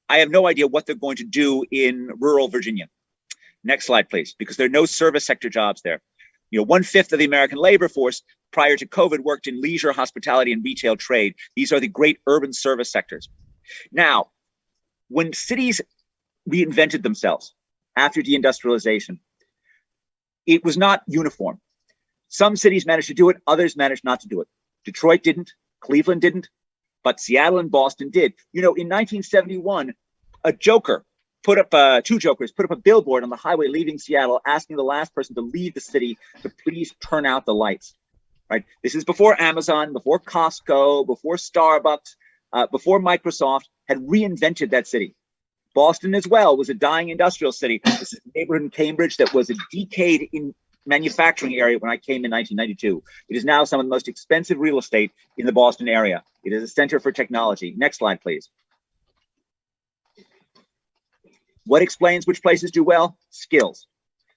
I have no idea what they're going to do in rural Virginia. Next slide, please, because there are no service sector jobs there. 1/5 of the American labor force prior to COVID worked in leisure, hospitality, and retail trade. These are the great urban service sectors. Now, when cities reinvented themselves after deindustrialization, it was not uniform. Some cities managed to do it, others managed not to do it. Detroit didn't, Cleveland didn't, but Seattle and Boston did. In 1971, two jokers put up a billboard on the highway leaving Seattle asking the last person to leave the city to please turn out the lights, right? This is before Amazon, before Costco, before Starbucks, before Microsoft had reinvented that city. Boston as well was a dying industrial city. This is a neighborhood in Cambridge that was a decade in manufacturing area when I came in 1992. It is now some of the most expensive real estate in the Boston area. It is a center for technology. Next slide, please. What explains which places do well? Skills.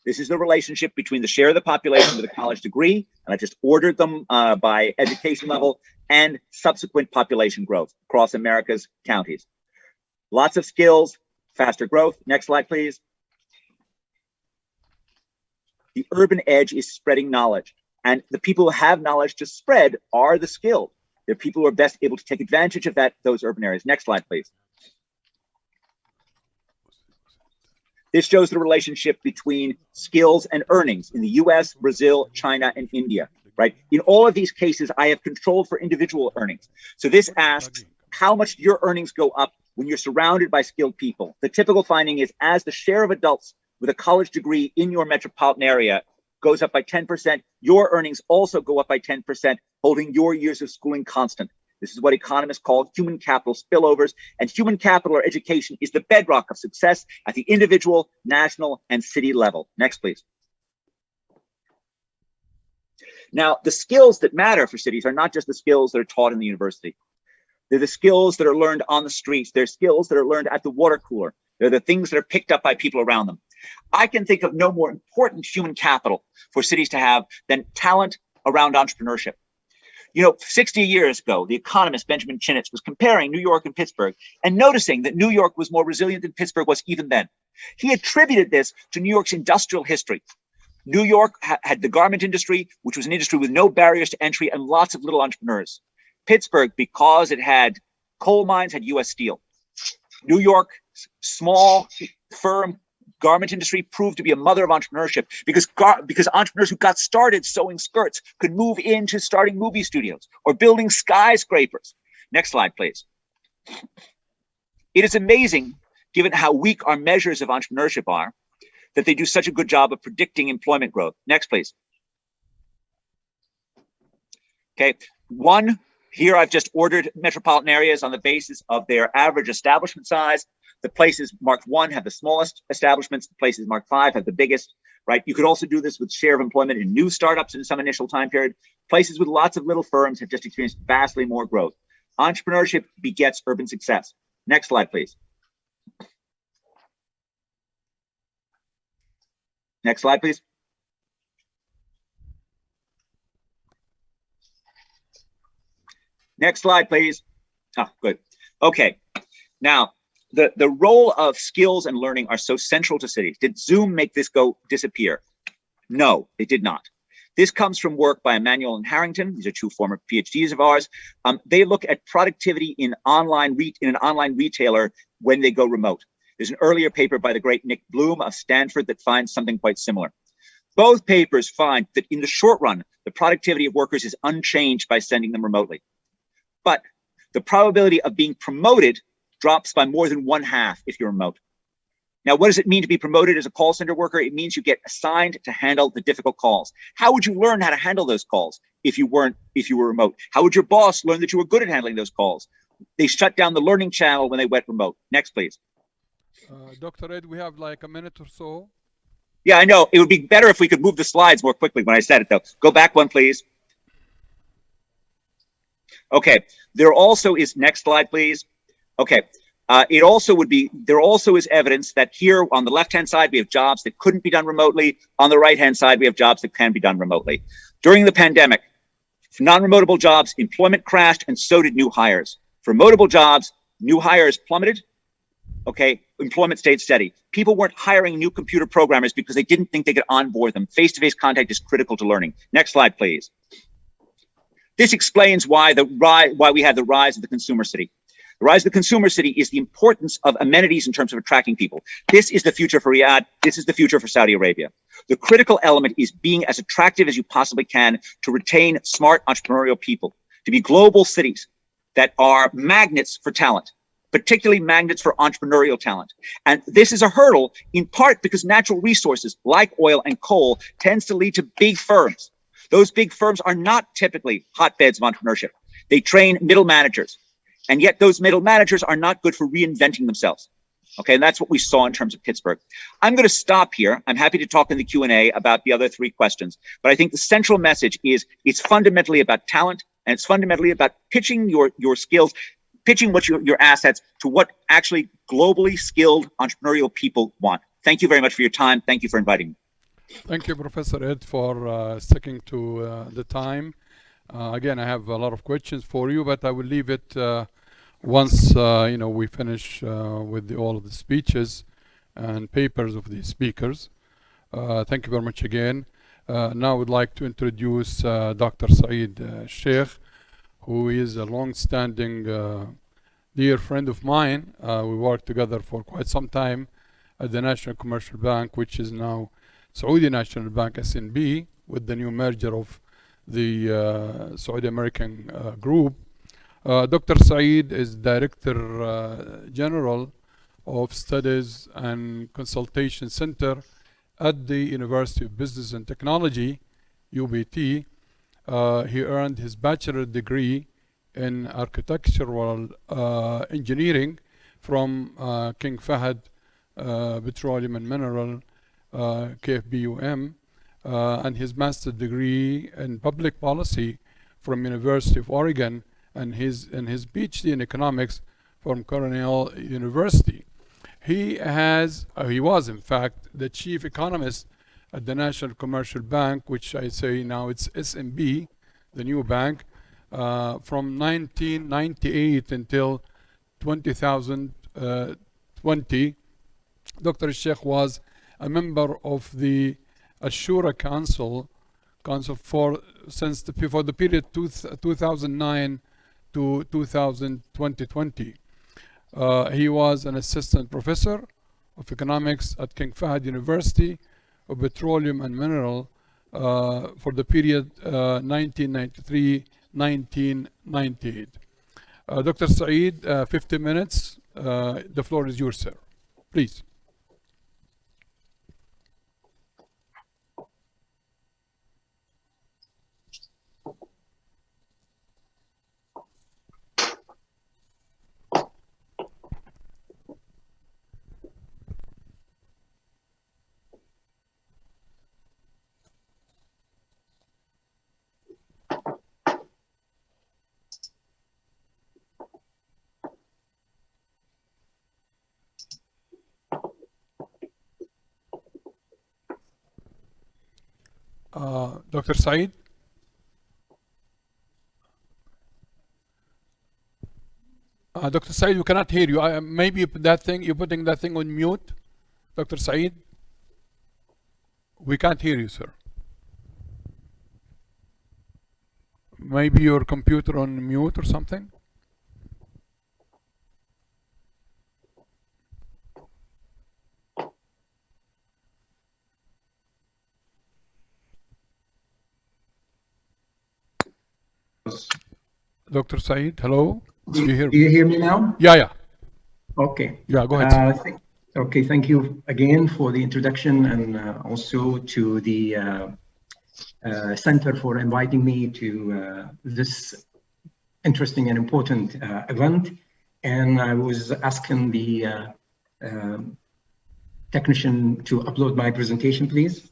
This is the relationship between the share of the population with a college degree, and I just ordered them by education level, and subsequent population growth across America's counties. Lots of skills, faster growth. Next slide, please. The urban edge is spreading knowledge, and the people who have knowledge to spread are the skilled. They're people who are best able to take advantage of those urban areas. Next slide, please. This shows the relationship between skills and earnings in the US, Brazil, China, and India, right? In all of these cases, I have control for individual earnings. So this asks, how much do your earnings go up when you're surrounded by skilled people? The typical finding is as the share of adults with a college degree in your metropolitan area goes up by 10%, your earnings also go up by 10%, holding your years of schooling constant. This is what economists call human capital spillovers, and human capital or education is the bedrock of success at the individual, national, and city level. Next, please. Now, the skills that matter for cities are not just the skills that are taught in the university. They're the skills that are learned on the streets. They're skills that are learned at the water cooler. They're the things that are picked up by people around them. I can think of no more important human capital for cities to have than talent around entrepreneurship. 60 years ago, the economist Benjamin Chinitz was comparing New York and Pittsburgh and noticing that New York was more resilient than Pittsburgh was even then. He attributed this to New York's industrial history. New York had the garment industry, which was an industry with no barriers to entry and lots of little entrepreneurs. Pittsburgh, because it had coal mines, had U.S. Steel. New York, small, firm garment industry proved to be a mother of entrepreneurship because entrepreneurs who got started sewing skirts could move into starting movie studios or building skyscrapers. Next slide, please. It is amazing, given how weak our measures of entrepreneurship are, that they do such a good job of predicting employment growth. Next, please. Okay, here I've just ordered metropolitan areas on the basis of their average establishment size. The places marked 1 have the smallest establishments. The places marked 5 have the biggest, right? You could also do this with share of employment in new startups in some initial time period. Places with lots of little firms have just experienced vastly more growth. Entrepreneurship begets urban success. Next slide, please. Next slide, please. Next slide, please. Oh, good. Okay. Now, the role of skills and learning are so central to cities. Did Zoom make this disappear? No, it did not. This comes from work by Emmanuel and Harrington. These are 2 former PhDs of ours. They look at productivity in an online retailer when they go remote. There's an earlier paper by the great Nick Bloom of Stanford that finds something quite similar. Both papers find that in the short run, the productivity of workers is unchanged by sending them remotely. But the probability of being promoted drops by more than 1/2 if you're remote. Now, what does it mean to be promoted as a call center worker? It means you get assigned to handle the difficult calls. How would you learn how to handle those calls if you were remote? How would your boss learn that you were good at handling those calls? They shut down the learning channel when they went remote. Next, please.
Dr. Ed, we have like a minute or so.
Yeah, I know. It would be better if we could move the slides more quickly when I said it, though. Go back one, please. Okay. There also is, next slide, please. Okay. There also is evidence that here on the left-hand side, we have jobs that couldn't be done remotely. On the right-hand side, we have jobs that can be done remotely. During the pandemic, for non-remotable jobs, employment crashed and so did new hires. For remotable jobs, new hires plummeted. Okay, employment stayed steady. People weren't hiring new computer programmers because they didn't think they could onboard them. Face-to-face contact is critical to learning. Next slide, please. This explains why we had the rise of the consumer city. The rise of the consumer city is the importance of amenities in terms of attracting people. This is the future for Riyadh. This is the future for Saudi Arabia. The critical element is being as attractive as you possibly can to retain smart entrepreneurial people, to be global cities that are magnets for talent, particularly magnets for entrepreneurial talent. And this is a hurdle in part because natural resources like oil and coal tends to lead to big firms. Those big firms are not typically hotbeds of entrepreneurship. They train middle managers. And yet those middle managers are not good for reinventing themselves. Okay, and that's what we saw in terms of Pittsburgh. I'm going to stop here. I'm happy to talk in the Q&A about the other three questions. But I think the central message is it's fundamentally about talent, and it's fundamentally about pitching your skills, pitching what your assets to what actually globally skilled entrepreneurial people want. Thank you very much for your time. Thank you for inviting me.
Thank you, Professor Ed, for sticking to the time. Again, I have a lot of questions for you, but I will leave it once we finish with all of the speeches and papers of the speakers. Thank you very much again. Now I would like to introduce Dr. Saeed Sheikh, who is a long-standing dear friend of mine. We worked together for quite some time at the National Commercial Bank, which is now Saudi National Bank, SNB, with the new merger of the Saudi American group. Dr. Saeed is Director General of Studies and Consultation Center at the University of Business and Technology, UBT. He earned his bachelor degree in architectural engineering from King Fahd Petroleum and Mineral, KFBUM, and his master's degree in public policy from University of Oregon, and his PhD in economics from Cornell University. He was in fact the chief economist at the National Commercial Bank, which I say now it's SMB, the new bank, from 1998 until 2020. Dr. Sheikh was a member of the Ashura Council for the period 2009 to 2020. He was an assistant professor of economics at King Fahd University of Petroleum and Mineral for the period 1993-1998. Dr. Saeed, 50 minutes. The floor is yours, sir. Please. Dr. Saeed? Dr. Saeed, we cannot hear you. Maybe you're putting that thing on mute. Dr. Saeed? We can't hear you, sir. Maybe your computer on mute or something? Dr. Saeed, hello?
Do you hear me now?
Yeah.
Okay.
Yeah, go ahead.
Okay, thank you again for the introduction, and also to the Center for inviting me to this interesting and important event. And I was asking the technician to upload my presentation, please.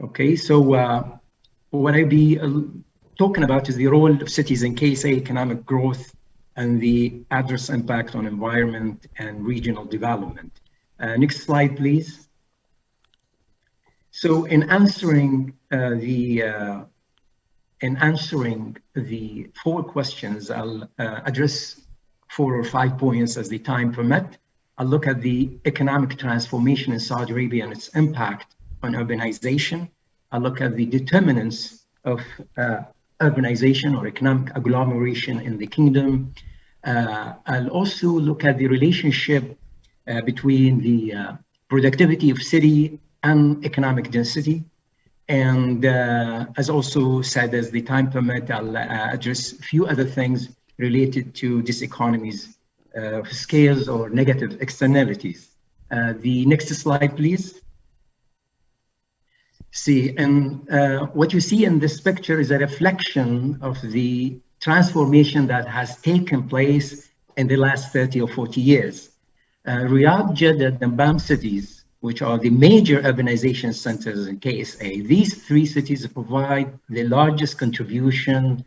Okay, so what I'll be talking about is the role of cities in KSA economic growth and the adverse impact on environment and regional development. Next slide, please. So in answering the 4 questions, I'll address 4 or 5 points as the time permit. I'll look at the economic transformation in Saudi Arabia and its impact on urbanization. I'll look at the determinants of urbanization or economic agglomeration in the kingdom. I'll also look at the relationship between the productivity of city and economic density. And as also said, as the time permit, I'll address a few other things related to diseconomies of scales or negative externalities. The next slide, please. See, and what you see in this picture is a reflection of the transformation that has taken place in the last 30 or 40 years. Riyadh, Jeddah, and Dammam cities, which are the major urbanization centers in KSA, these 3 cities provide the largest contribution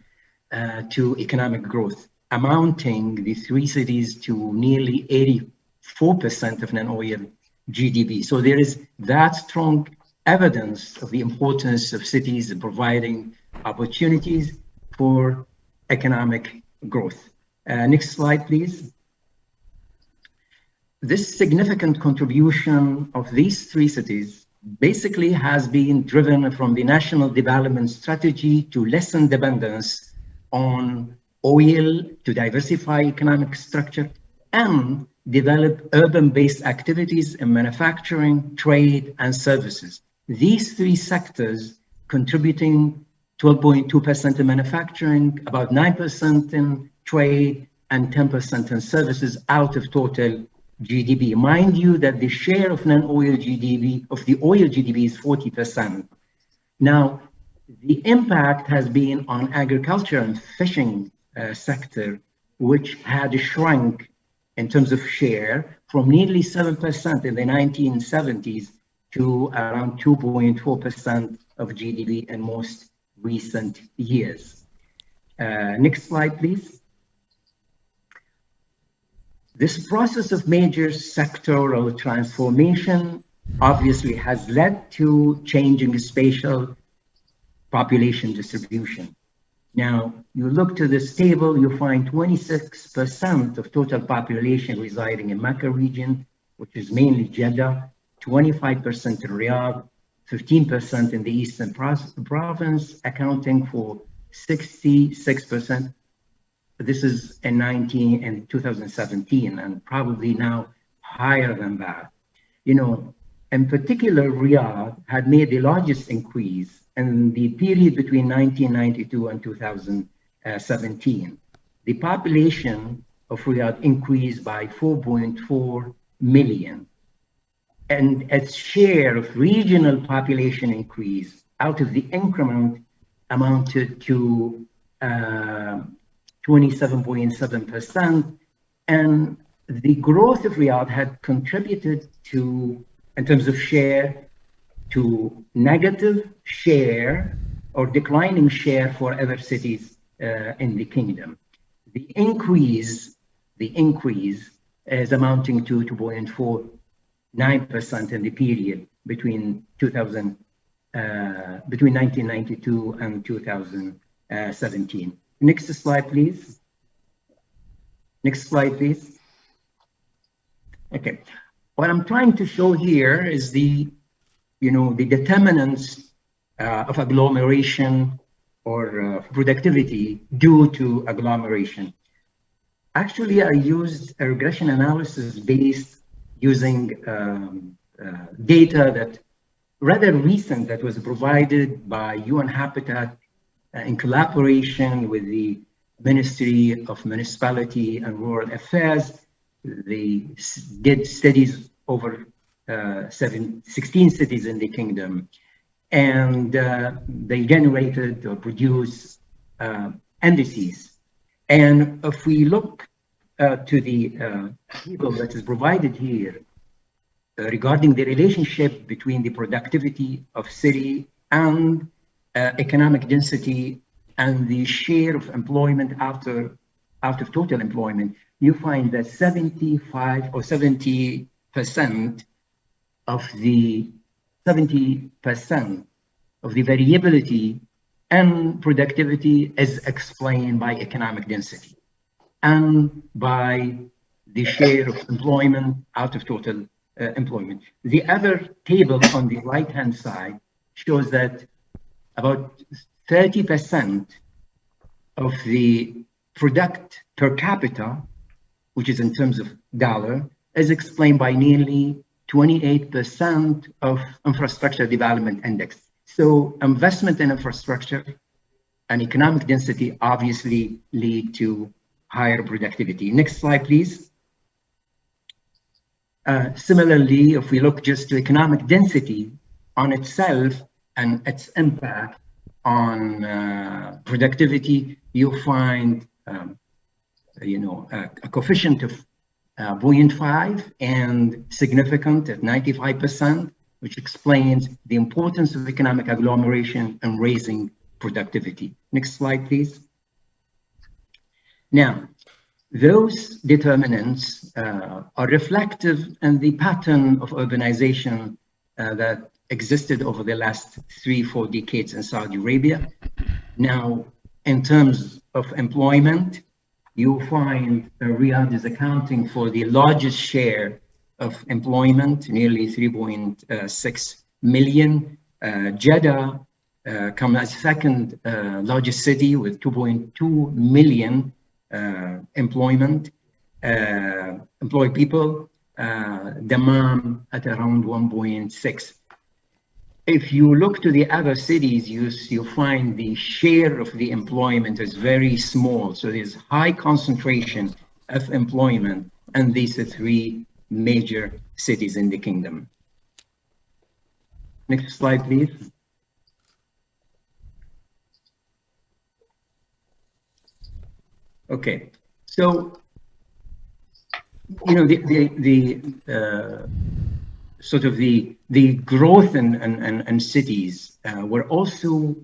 to economic growth, amounting the 3 cities to nearly 84% of non-oil GDP. So there is that strong evidence of the importance of cities in providing opportunities for economic growth. Next slide, please. This significant contribution of these 3 cities basically has been driven from the national development strategy to lessen dependence on oil, to diversify economic structure, and develop urban-based activities in manufacturing, trade, and services. These 3 sectors contributing 12.2% in manufacturing, about 9% in trade, and 10% in services out of total GDP. Mind you that the share of non-oil GDP, of the oil GDP, is 40%. Now, the impact has been on agriculture and fishing sector, which had shrunk in terms of share from nearly 7% in the 1970s to around 2.4% of GDP in most recent years. Next slide, please. This process of major sectoral transformation obviously has led to changing spatial population distribution. Now, you look to this table, you find 26% of total population residing in Mecca region, which is mainly Jeddah, 25% in Riyadh, 15% in the Eastern province, accounting for 66%. This is in 2017, and probably now higher than that. You know, in particular, Riyadh had made the largest increase in the period between 1992 and 2017. The population of Riyadh increased by 4.4 million. And its share of regional population increase out of the increment amounted to 27.7%. And the growth of Riyadh had contributed to, in terms of share, to negative share or declining share for other cities in the kingdom. The increase is amounting to 2.49% in the period between 1992 and 2017. Next slide, please. Next slide, please. Okay. What I'm trying to show here is the determinants of agglomeration or productivity due to agglomeration. Actually, I used a regression analysis based using data that rather recent that was provided by UN Habitat in collaboration with the Ministry of Municipality and Rural Affairs. did studies over 16 cities in the kingdom, and they generated or produced indices. And if we look to the table that is provided here regarding the relationship between the productivity of city and economic density and the share of employment out of total employment, you find that 75 or 70% of the variability and productivity is explained by economic density and by the share of employment out of total employment. The other table on the right-hand side shows that about 30% of the product per capita, which is in terms of dollar, is explained by nearly 28% of infrastructure development index. So investment in infrastructure and economic density obviously lead to higher productivity. Next slide, please. Similarly, if we look just to economic density on itself and its impact on productivity, you'll find a coefficient of 0.5 and significant at 95%, which explains the importance of economic agglomeration and raising productivity. Next slide, please. Now, those determinants are reflective in the pattern of urbanization that existed over the last 3-4 decades in Saudi Arabia. Now, in terms of employment, you'll find Riyadh is accounting for the largest share of employment, nearly 3.6 million. Jeddah comes as second largest city with 2.2 million employed people. Dammam at around 1.6. If you look to the other cities, you find the share of the employment is very small. So there's high concentration of employment in these three major cities in the kingdom. Next slide, please. Okay, so the growth in cities were also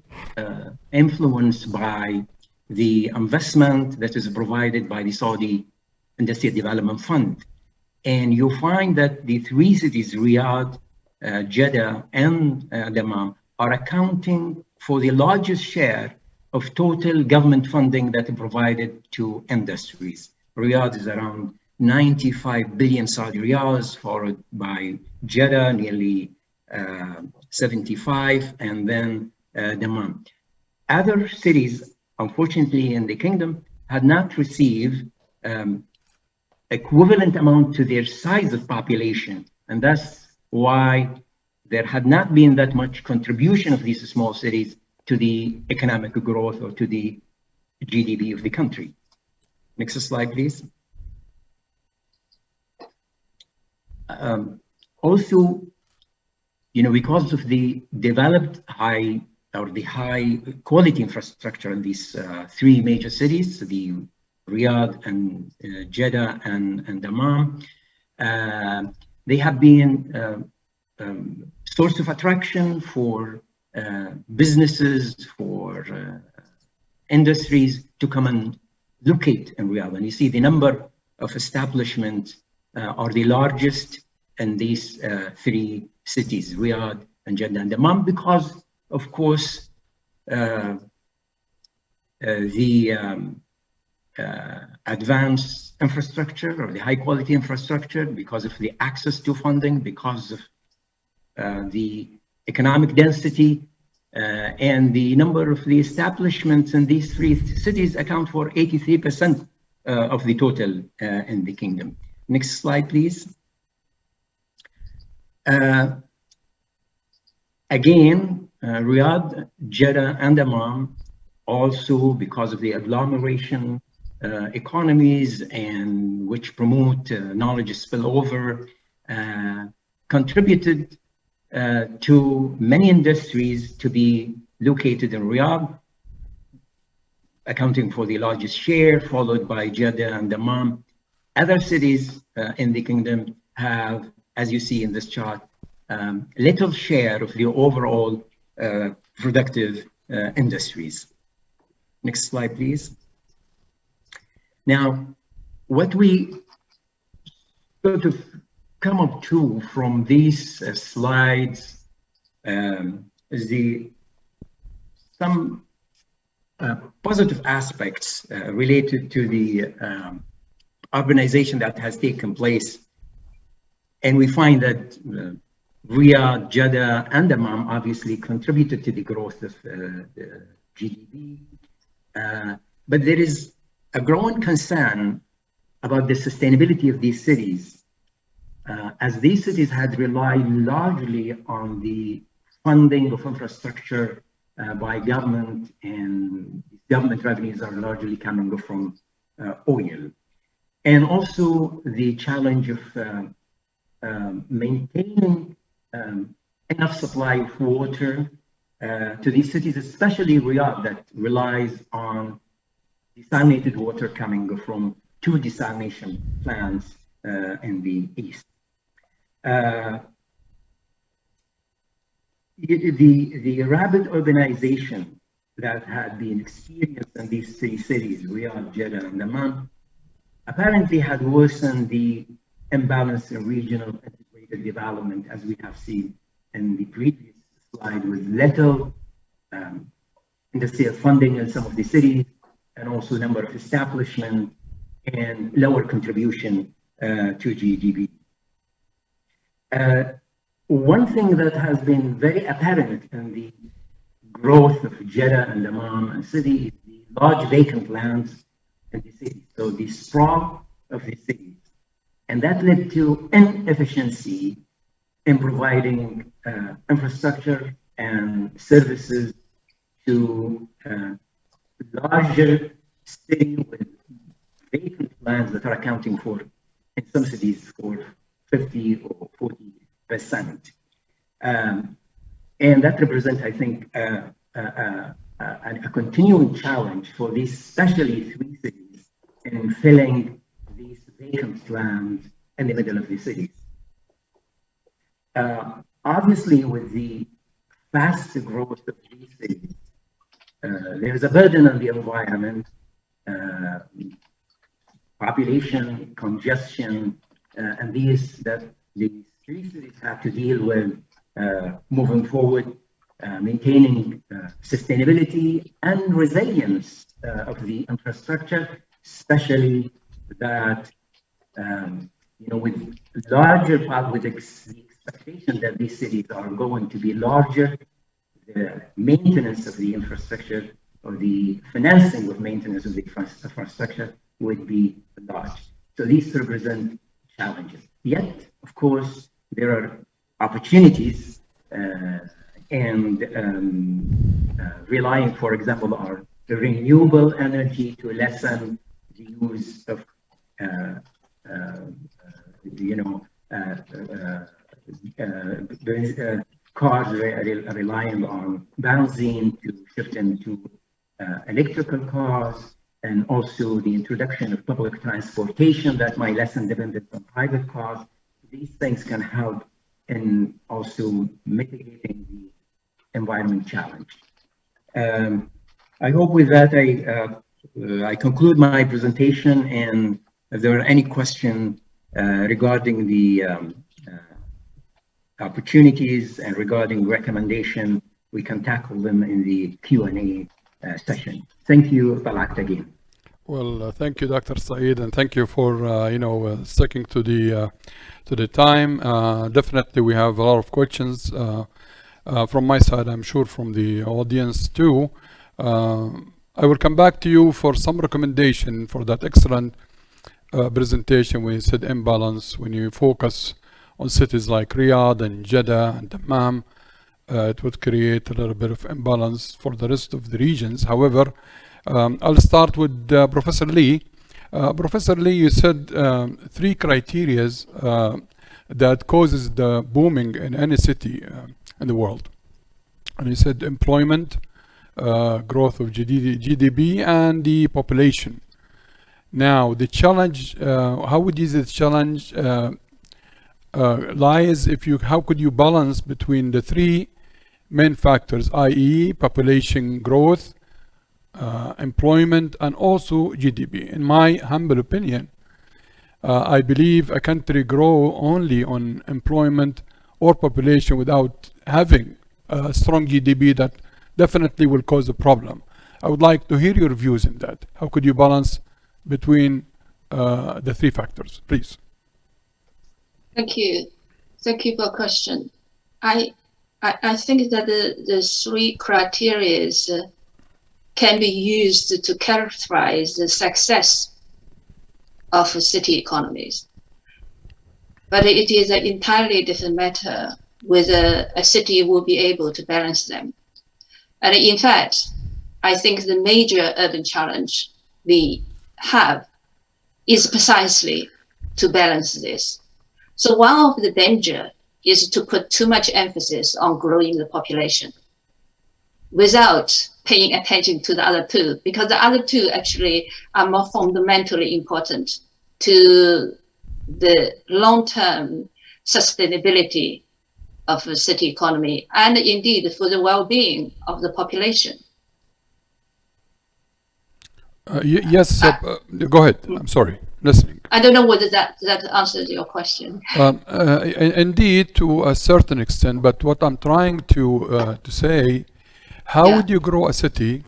influenced by the investment that is provided by the Saudi Industrial Development Fund. And you'll find that the three cities, Riyadh, Jeddah, and Dammam, are accounting for the largest share of total government funding that is provided to industries. Riyadh is around 95 billion Saudi riyals, followed by Jeddah, nearly 75, and then Dammam. Other cities, unfortunately, in the kingdom had not received equivalent amount to their size of population, and that's why there had not been that much contribution of these small cities to the economic growth or to the GDP of the country. Next slide, please. Also, because of the developed high quality infrastructure in these three major cities, the Riyadh and Jeddah and Dammam, they have been source of attraction for businesses, for industries to come and locate in Riyadh. And you see the number of establishments are the largest in these three cities, Riyadh and Jeddah and Dammam, because, of course, the advanced infrastructure or the high quality infrastructure, because of the access to funding, because of the economic density, and the number of the establishments in these three cities account for 83% of the total in the kingdom. Next slide, please. Again, Riyadh, Jeddah, and Dammam, also because of the agglomeration economies and which promote knowledge spillover, contributed to many industries to be located in Riyadh, accounting for the largest share, followed by Jeddah and Dammam. Other cities in the kingdom have, as you see in this chart, little share of the overall productive industries. Next slide, please. Now, what we sort of come up to from these slides is some positive aspects related to the urbanization that has taken place. And we find that Riyadh, Jeddah, and Dammam obviously contributed to the growth of the GDP. But there is a growing concern about the sustainability of these cities, as these cities had relied largely on the funding of infrastructure by government, and government revenues are largely coming from oil. And also the challenge of maintaining enough supply of water to these cities, especially Riyadh, that relies on desalinated water coming from 2 desalination plants in the east. The rapid urbanization that had been experienced in these 3 cities, Riyadh, Jeddah, and Dammam, apparently had worsened the imbalance in regional integrated development, as we have seen in the previous slide, with little industrial funding in some of the cities, and also number of establishments and lower contribution to GDP. One thing that has been very apparent in the growth of Jeddah and Dammam and city is the large vacant lands in the city. So the sprawl of the cities. And that led to inefficiency in providing infrastructure and services to larger cities with vacant lands that are accounting for, in some cities, for 50 or 40%. And that represents, I think, a continuing challenge for these, especially 3 cities, in filling these vacant lands in the middle of the cities. Obviously, with the fast growth of these cities, there is a burden on the environment, population, congestion, and these that the 3 cities have to deal with moving forward, maintaining sustainability and resilience of the infrastructure, especially that, with larger with the expectation that these cities are going to be larger, the maintenance of the infrastructure or the financing of maintenance of the infrastructure would be large. So these represent challenges. Yet, of course, there are opportunities and relying, for example, on renewable energy to lessen the use of cars relying on benzene to shift into electrical cars, and also the introduction of public transportation that might lessen dependence on private cars. These things can help in also mitigating the environment challenge. I hope with that I conclude my presentation, and if there are any questions regarding the opportunities and regarding recommendation, we can tackle them in the Q&A session. Thank you, Talat, again.
Well, thank you, Dr. Saeed, and thank you for sticking to the time. Definitely, we have a lot of questions from my side. I'm sure from the audience too. I will come back to you for some recommendation for that excellent presentation when you said imbalance. When you focus on cities like Riyadh and Jeddah and Dammam, it would create a little bit of imbalance for the rest of the regions. However, I'll start with Professor Lee. Professor Lee, you said 3 criteria that causes the booming in any city in the world. And you said employment, growth of GDP, and the population. Now, the challenge, how would you say the challenge lies how could you balance between the 3 main factors, i.e. population growth, employment, and also GDP? In my humble opinion, I believe a country grow only on employment or population without having a strong GDP that definitely will cause a problem. I would like to hear your views in that. How could you balance between the 3 factors, please?
Thank you. Thank you for the question. I think that the 3 criteria can be used to characterize the success of city economies. But it is an entirely different matter whether a city will be able to balance them. And in fact, I think the major urban challenge we have is precisely to balance this. So one of the danger is to put too much emphasis on growing the population without paying attention to the other 2, because the other 2 actually are more fundamentally important to the long-term sustainability of the city economy and indeed for the well-being of the population.
Yes, go ahead. I'm sorry, listening.
I don't know whether that answers your question.
Indeed, to a certain extent, but what I'm trying to say, how would you grow a city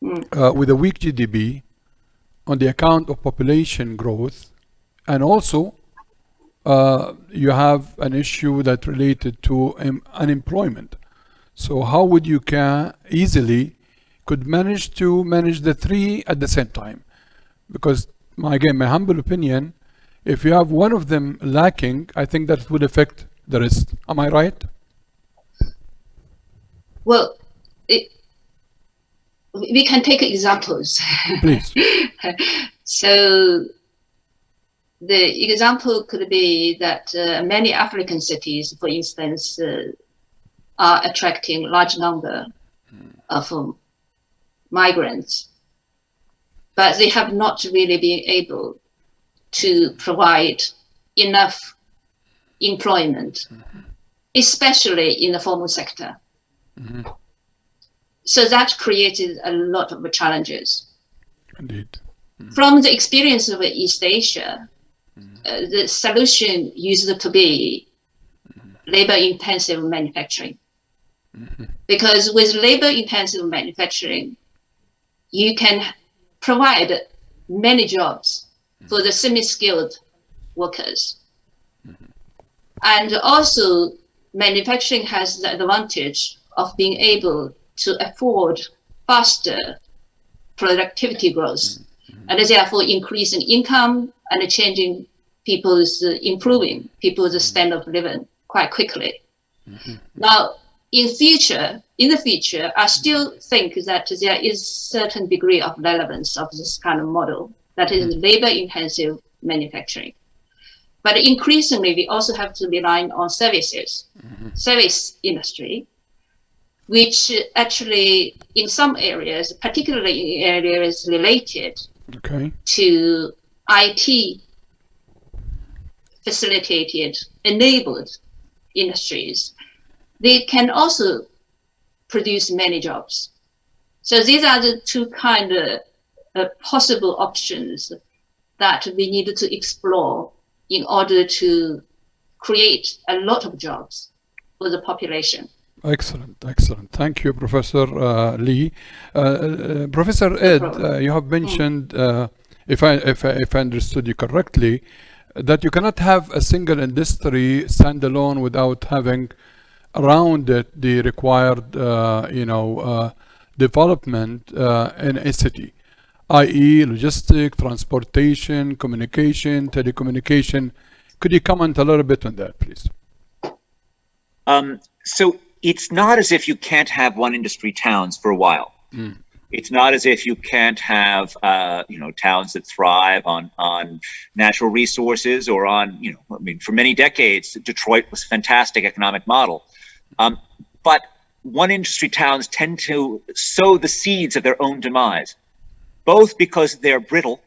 with a weak GDP on the account of population growth, and also you have an issue that related to unemployment? So how would you easily could manage the 3 at the same time? Because again, my humble opinion, if you have one of them lacking, I think that would affect the rest. Am I right?
Well, we can take examples.
Please.
So the example could be that many African cities, for instance, are attracting large number of migrants, but they have not really been able to provide enough employment, especially in the formal sector. So that created a lot of challenges.
Indeed.
From the experience of East Asia, the solution used to be labor-intensive manufacturing. Because with labor-intensive manufacturing, you can provide many jobs for the semi-skilled workers. And also, manufacturing has the advantage of being able to afford faster productivity growth, and therefore increasing income and improving people's standard of living quite quickly. Now, in the future, I still think that there is certain degree of relevance of this kind of model, that is labor-intensive manufacturing. But increasingly, we also have to rely on services, service industry, which actually in some areas, particularly in areas related to IT facilitated, enabled industries, they can also produce many jobs. So these are the 2 kind of possible options that we need to explore in order to create a lot of jobs for the population.
Excellent, excellent. Thank you, Professor Lee. Professor Ed, you have mentioned, if I understood you correctly, that you cannot have a single industry standalone without having around it the required, development in a city, i.e. logistic, transportation, communication, telecommunication. Could you comment a little bit on that, please?
So it's not as if you can't have one industry towns for a while. It's not as if you can't have, towns that thrive on natural resources or on, for many decades, Detroit was a fantastic economic model. But one industry towns tend to sow the seeds of their own demise, both because they're brittle.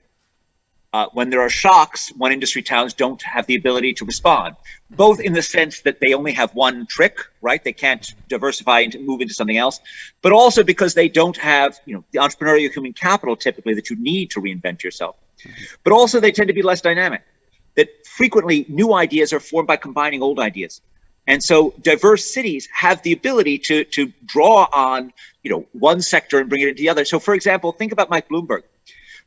When there are shocks, one industry towns don't have the ability to respond, both in the sense that they only have one trick, right? They can't diversify and move into something else, but also because they don't have, the entrepreneurial human capital typically that you need to reinvent yourself. But also they tend to be less dynamic, that frequently new ideas are formed by combining old ideas. And so diverse cities have the ability to draw on, one sector and bring it into the other. So for example, think about Mike Bloomberg.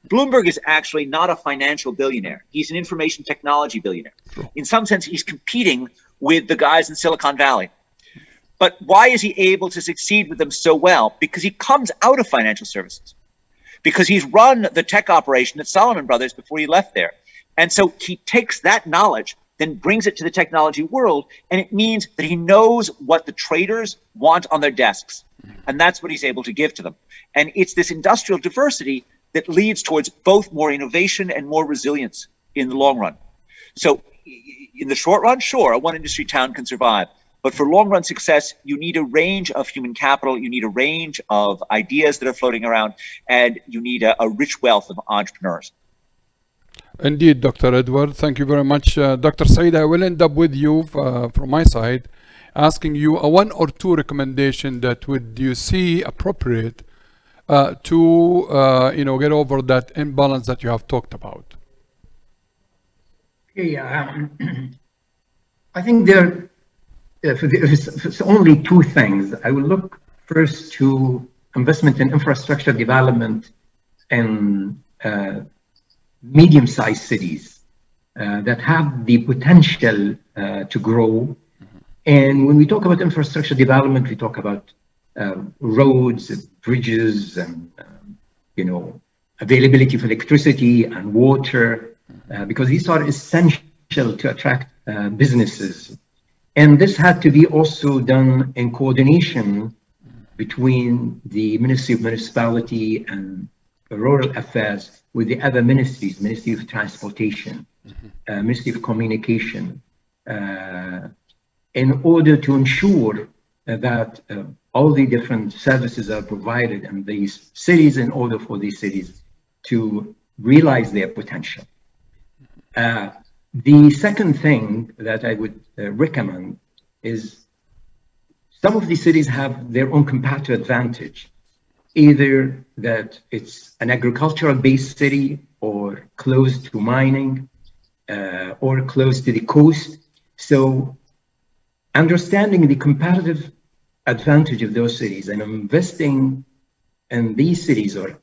Bloomberg is actually not a financial billionaire. He's an information technology billionaire. In some sense, he's competing with the guys in Silicon Valley. But why is he able to succeed with them so well? Because he comes out of financial services. Because he's run the tech operation at Salomon Brothers before he left there. And so he takes that knowledge, then brings it to the technology world, and it means that he knows what the traders want on their desks. And that's what he's able to give to them. And it's this industrial diversity that leads towards both more innovation and more resilience in the long run. So in the short run, sure, a one industry town can survive. But for long run success, you need a range of human capital, you need a range of ideas that are floating around, and you need a rich wealth of entrepreneurs.
Indeed, Dr. Edward, thank you very much. Dr. Said, I will end up with you from my side, asking you a one or two recommendation that would you see appropriate to get over that imbalance that you have talked about.
Okay, I think there's only two things. I will look first to investment in infrastructure development in medium-sized cities that have the potential to grow. And when we talk about infrastructure development, we talk about roads, bridges, and availability of electricity and water, because these are essential to attract businesses. And this had to be also done in coordination between the Ministry of Municipality and Rural Affairs with the other ministries, Ministry of Transportation, Ministry of Communication, in order to ensure that all the different services are provided in these cities in order for these cities to realize their potential. The second thing that I would recommend is some of these cities have their own competitive advantage, either that it's an agricultural-based city or close to mining or close to the coast. So understanding the competitive advantage of those cities and investing in these cities or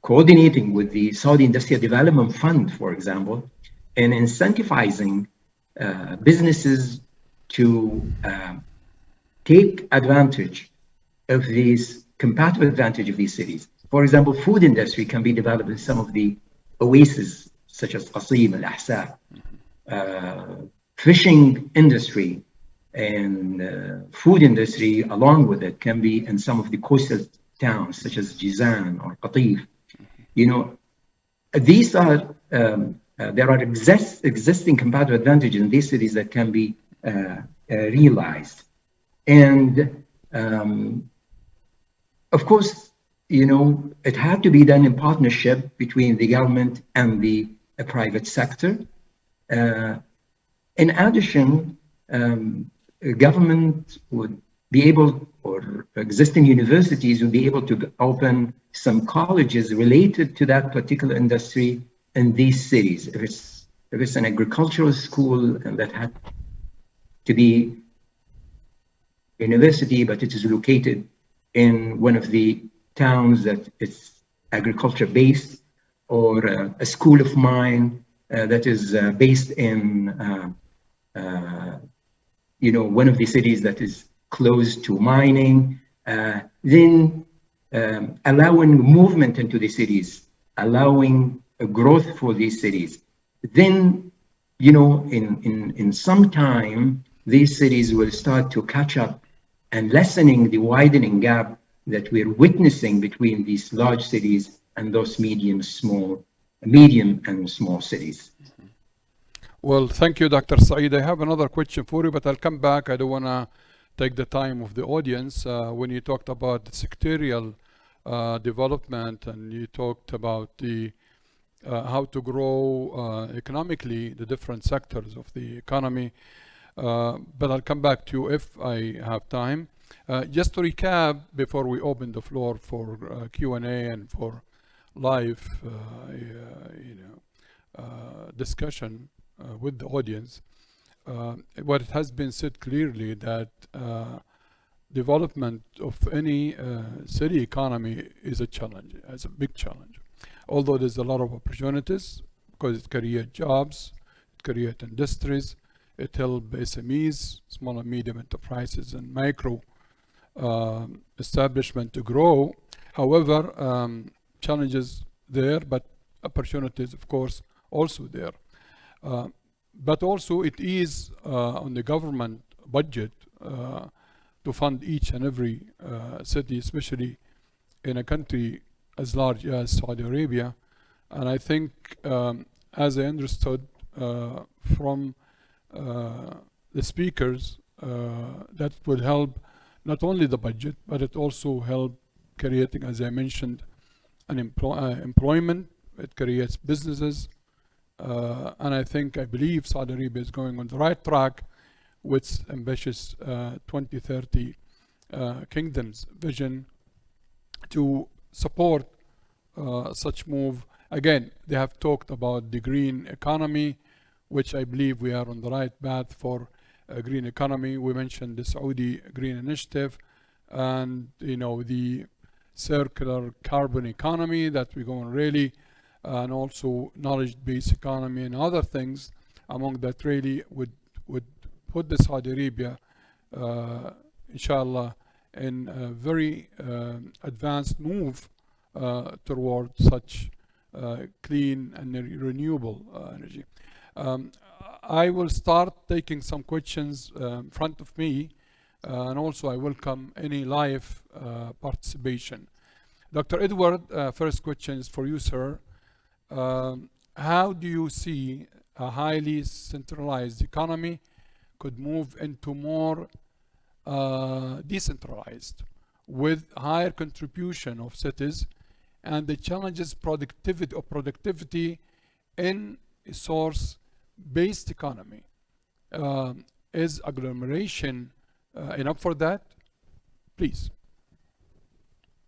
coordinating with the Saudi Industrial Development Fund, for example, and incentivizing businesses to take advantage of these competitive advantage of these cities. For example, food industry can be developed in some of the oases, such as Qasim, Al-Ahsa. Fishing industry and food industry along with it can be in some of the coastal towns, such as Jizan or Qatif. These are, there are existing competitive advantages in these cities that can be realized. And of course, it had to be done in partnership between the government and the private sector. In addition, government would be able, or existing universities would be able to open some colleges related to that particular industry in these cities. If it's an agricultural school and that had to be university, but it is located in one of the towns that is agriculture based, or a school of mine that is based in one of the cities that is close to mining, then allowing movement into the cities, allowing a growth for these cities. Then, in some time, these cities will start to catch up and lessening the widening gap that we're witnessing between these large cities and those medium and small cities.
Well, thank you, Dr. Saeed. I have another question for you, but I'll come back. I don't want to take the time of the audience. When you talked about the sectorial development, and you talked about the how to grow economically the different sectors of the economy, but I'll come back to you if I have time. Just to recap before we open the floor for Q&A and for live discussion with the audience, what has been said clearly that development of any city economy is a challenge, it's a big challenge. Although there's a lot of opportunities because it creates jobs, it creates industries, it helps SMEs, small and medium enterprises, and micro establishment to grow. However, challenges there, but opportunities, of course, also there. But also it is on the government budget to fund each and every city, especially in a country as large as Saudi Arabia. And I think, as I understood from the speakers, that will help not only the budget, but it also help creating, as I mentioned, an employment. It creates businesses. And I believe Saudi Arabia is going on the right track with ambitious 2030 Kingdom's vision to support such move. Again, they have talked about the green economy, which I believe we are on the right path for a green economy. We mentioned the Saudi Green Initiative and the circular carbon economy that we're going really, and also knowledge-based economy and other things among that really would put the Saudi Arabia, inshallah, in a very advanced move toward such clean and renewable energy. I will start taking some questions in front of me, and also I welcome any live participation. Dr. Edward, first question is for you, sir. How do you see a highly centralized economy could move into more decentralized with higher contribution of cities and the challenges productivity in a source-based economy? Is agglomeration enough for that? Please.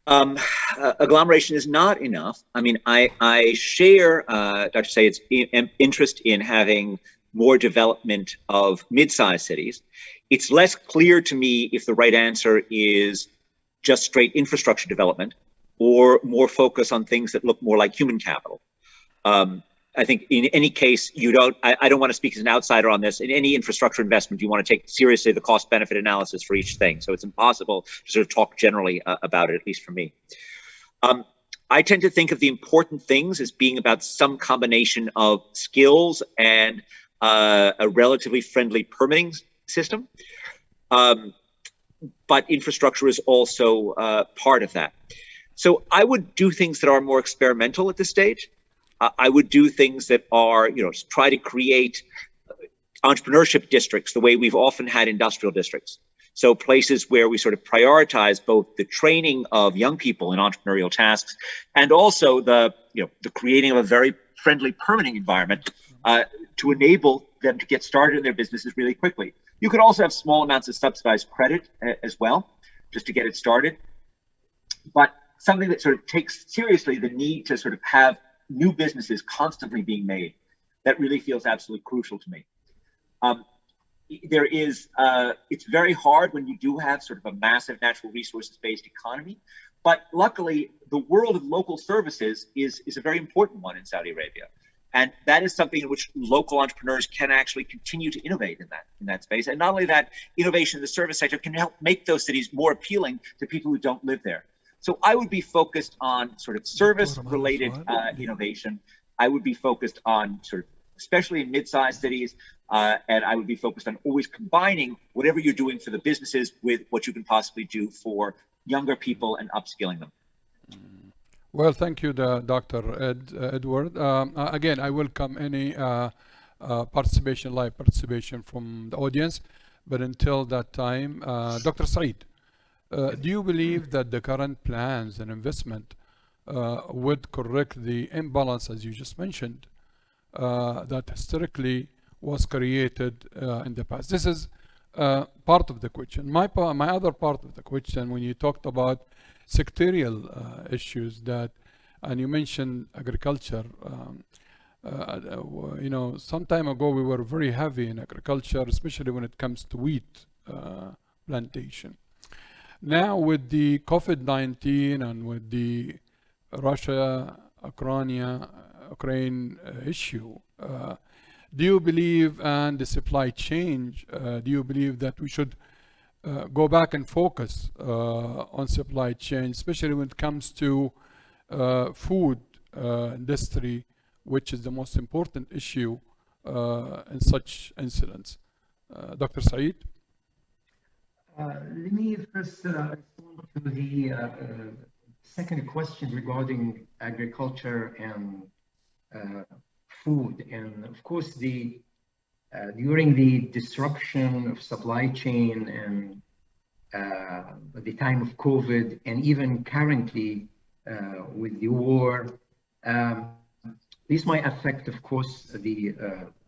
Agglomeration is not enough. I mean, I share Dr. Saeed's interest in having more development of mid-sized cities. It's less clear to me if the right answer is just straight infrastructure development or more focus on things that look more like human capital. I think in any case, I don't want to speak as an outsider on this. In any infrastructure investment, you want to take seriously the cost benefit analysis for each thing. So it's impossible to sort of talk generally about it, at least for me. I tend to think of the important things as being about some combination of skills and a relatively friendly permitting system. But infrastructure is also part of that. So I would do things that are more experimental at this stage. I would do things that are, try to create entrepreneurship districts the way we've often had industrial districts. So places where we sort of prioritize both the training of young people in entrepreneurial tasks and also the creating of a very friendly permitting environment to enable them to get started in their businesses really quickly. You could also have small amounts of subsidized credit as well, just to get it started. But something that sort of takes seriously the need to sort of have new businesses constantly being made, that really feels absolutely crucial to me. It's very hard when you do have sort of a massive natural resources-based economy, but luckily the world of local services is a very important one in Saudi Arabia. And that is something in which local entrepreneurs can actually continue to innovate in that space. And not only that, innovation in the service sector can help make those cities more appealing to people who don't live there. So I would be focused on sort of service-related innovation. I would be focused on sort of, especially in mid-sized cities, and I would be focused on always combining whatever you're doing for the businesses with what you can possibly do for younger people and upskilling them.
Well, thank you, Dr. Edward. Again, I welcome any participation, live participation from the audience, but until that time, Dr. Saeed, do you believe that the current plans and investment would correct the imbalance, as you just mentioned, that historically was created in the past? This is part of the question. My other part of the question, when you talked about sectorial issues that, and you mentioned agriculture, you know, some time ago we were very heavy in agriculture, especially when it comes to wheat plantation. Now with the COVID-19 and with the Russia-Ukraine issue, do you believe, and the supply chain, do you believe that we should go back and focus on supply chain, especially when it comes to food industry, which is the most important issue in such incidents? Dr. Saeed?
Let me first respond to the second question regarding agriculture and food. And of course, during the disruption of supply chain and at the time of COVID, and even currently with the war, this might affect, of course, the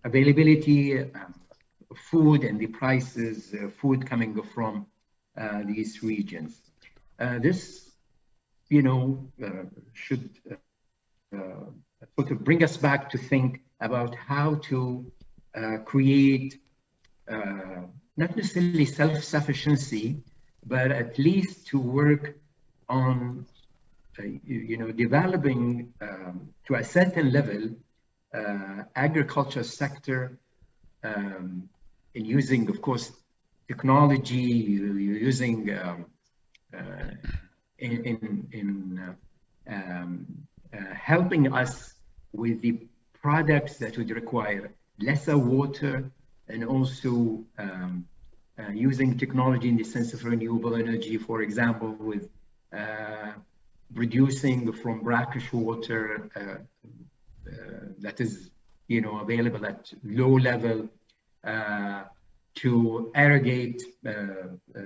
availability of food and the prices of food coming from these regions. This, you know, should sort of bring us back to think about how to create not necessarily self-sufficiency, but at least to work on, you know, developing to a certain level agriculture sector, and using, of course, technology, using helping us with the products that would require lesser water, and also using technology in the sense of renewable energy, for example, with reducing from brackish water that is, you know, available at low level to irrigate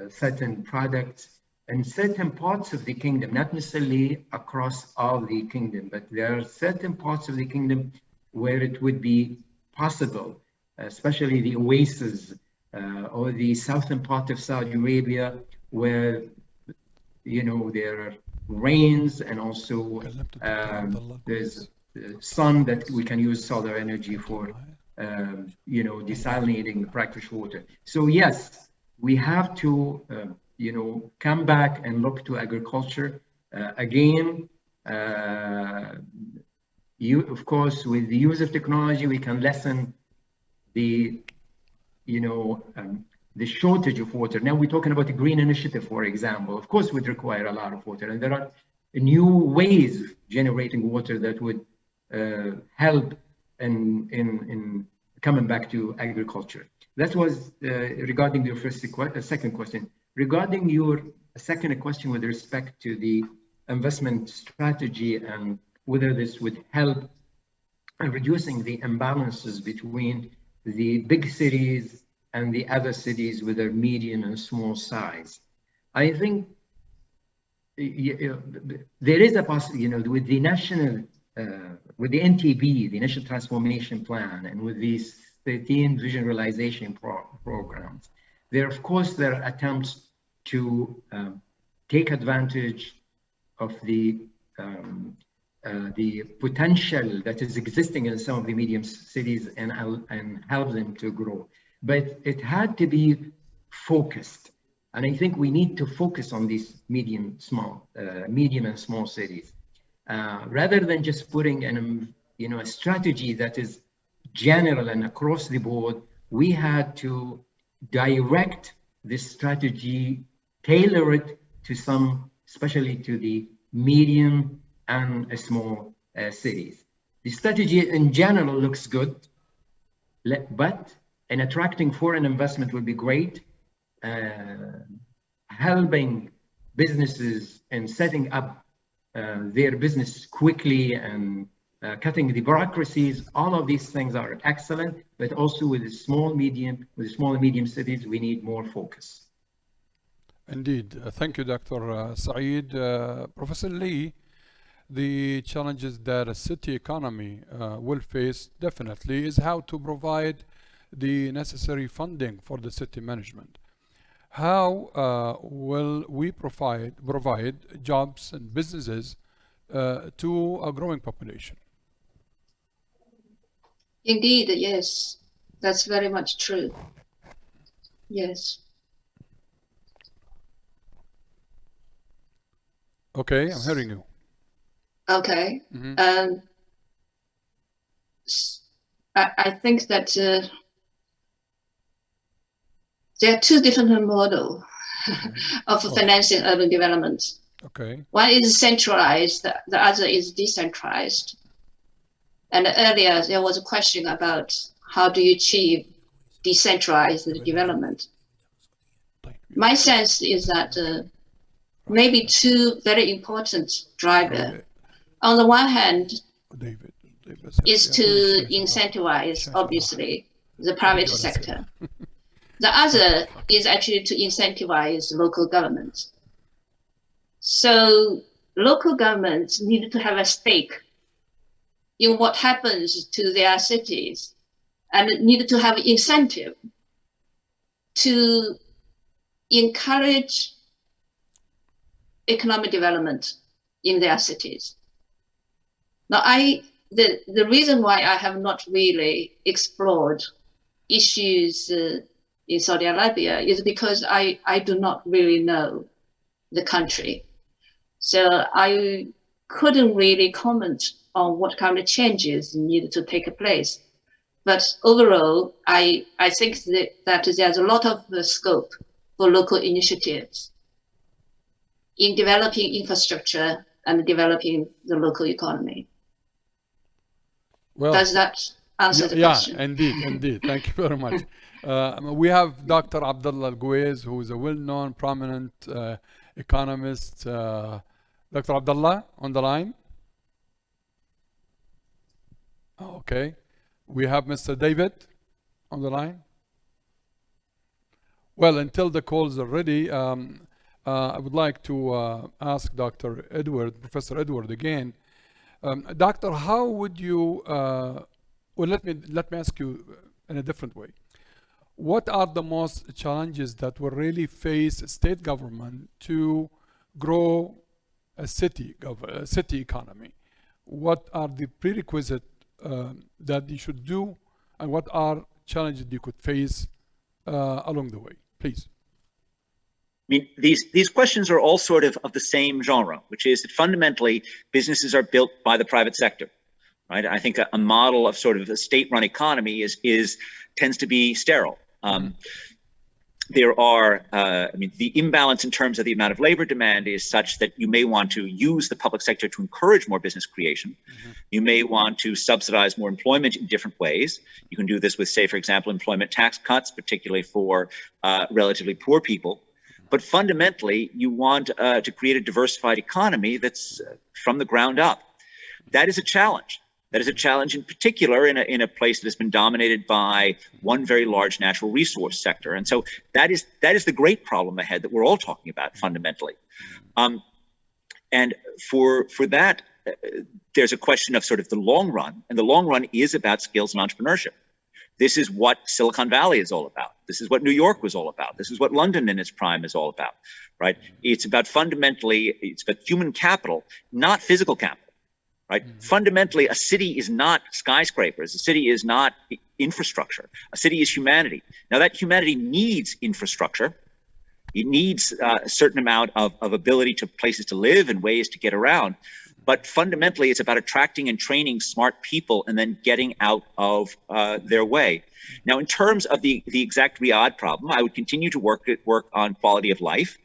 certain products in certain parts of the kingdom, not necessarily across all the kingdom, but there are certain parts of the kingdom where it would be possible, especially the oases or the southern part of Saudi Arabia, where, you know, there are rains and also there's sun that we can use solar energy for, you know, desalinating brackish water. So yes, we have to, you know, come back and look to agriculture again. Of course, with the use of technology, we can lessen the, you know, the shortage of water. Now we're talking about the green initiative, for example. Of course, would require a lot of water, and there are new ways of generating water that would help in coming back to agriculture. That was regarding your second question. Regarding your second question with respect to the investment strategy and whether this would help in reducing the imbalances between the big cities and the other cities with their medium and small size. I think there is a possibility, you know, with the national, with the NTP, the National Transformation Plan, and with these 13 vision realization programs, there, of course, there are attempts to take advantage of the potential that is existing in some of the medium cities and help them to grow. But it had to be focused. And I think we need to focus on these medium and small cities, rather than just putting a strategy that is general and across the board. We had to direct this strategy, tailor it to some, especially to the medium and small cities. The strategy in general looks good, but in attracting foreign investment would be great. Helping businesses in setting up their business quickly and cutting the bureaucracies. All of these things are excellent, but also with the small and medium cities, we need more focus.
Indeed. Thank you, Dr. Saeed. Professor Lee, the challenges that a city economy will face definitely is how to provide the necessary funding for the city management. How will we provide jobs and businesses to a growing population?
Indeed, yes, that's very much true. Yes.
Okay, I'm hearing you.
Okay.
Mm-hmm.
I think that there are two different models of financing urban development.
Okay.
One is centralized, the other is decentralized. And earlier there was a question about how do you achieve decentralized development. My sense is that maybe two very important drivers. On the one hand, is to incentivize, obviously, the private sector. The other is actually to incentivize local governments. So local governments need to have a stake in what happens to their cities and need to have incentive to encourage economic development in their cities. Now, the reason why I have not really explored issues in Saudi Arabia is because I do not really know the country. So I couldn't really comment on what kind of changes needed to take place. But overall, I think that there's a lot of scope for local initiatives in developing infrastructure and developing the local economy.
Well,
does that answer the question?
Yeah, indeed. Thank you very much. We have Dr. Abdullah Al-Guwais, who is a well-known, prominent economist. Dr. Abdullah, on the line? Okay. We have Mr. David on the line. Well, until the calls are ready, I would like to ask Dr. Edward, Professor Edward again. Doctor, how would you, well, let me ask you in a different way. What are the most challenges that will really face state government to grow a city economy? What are the prerequisites that you should do, and what are challenges you could face along the way? Please.
I mean, these questions are all sort of the same genre, which is that fundamentally businesses are built by the private sector, right? I think a model of sort of a state-run economy tends to be sterile. There are, I mean, the imbalance in terms of the amount of labor demand is such that you may want to use the public sector to encourage more business creation. You may want to subsidize more employment in different ways. You can do this with, say, for example, employment tax cuts, particularly for relatively poor people. But fundamentally, you want to create a diversified economy that's from the ground up. That is a challenge. That is a challenge in particular in a place that has been dominated by one very large natural resource sector. And so that is the great problem ahead that we're all talking about fundamentally. And for that, there's a question of sort of the long run, and the long run is about skills and entrepreneurship. This is what Silicon Valley is all about. This is what New York was all about. This is what London in its prime is all about, right? It's about fundamentally, it's about human capital, not physical capital. Right? Fundamentally, a city is not skyscrapers. A city is not infrastructure. A city is humanity. Now, that humanity needs infrastructure. It needs a certain amount of ability to places to live and ways to get around. But fundamentally, it's about attracting and training smart people and then getting out of their way. Now, in terms of the exact Riyadh problem, I would continue to work on quality of life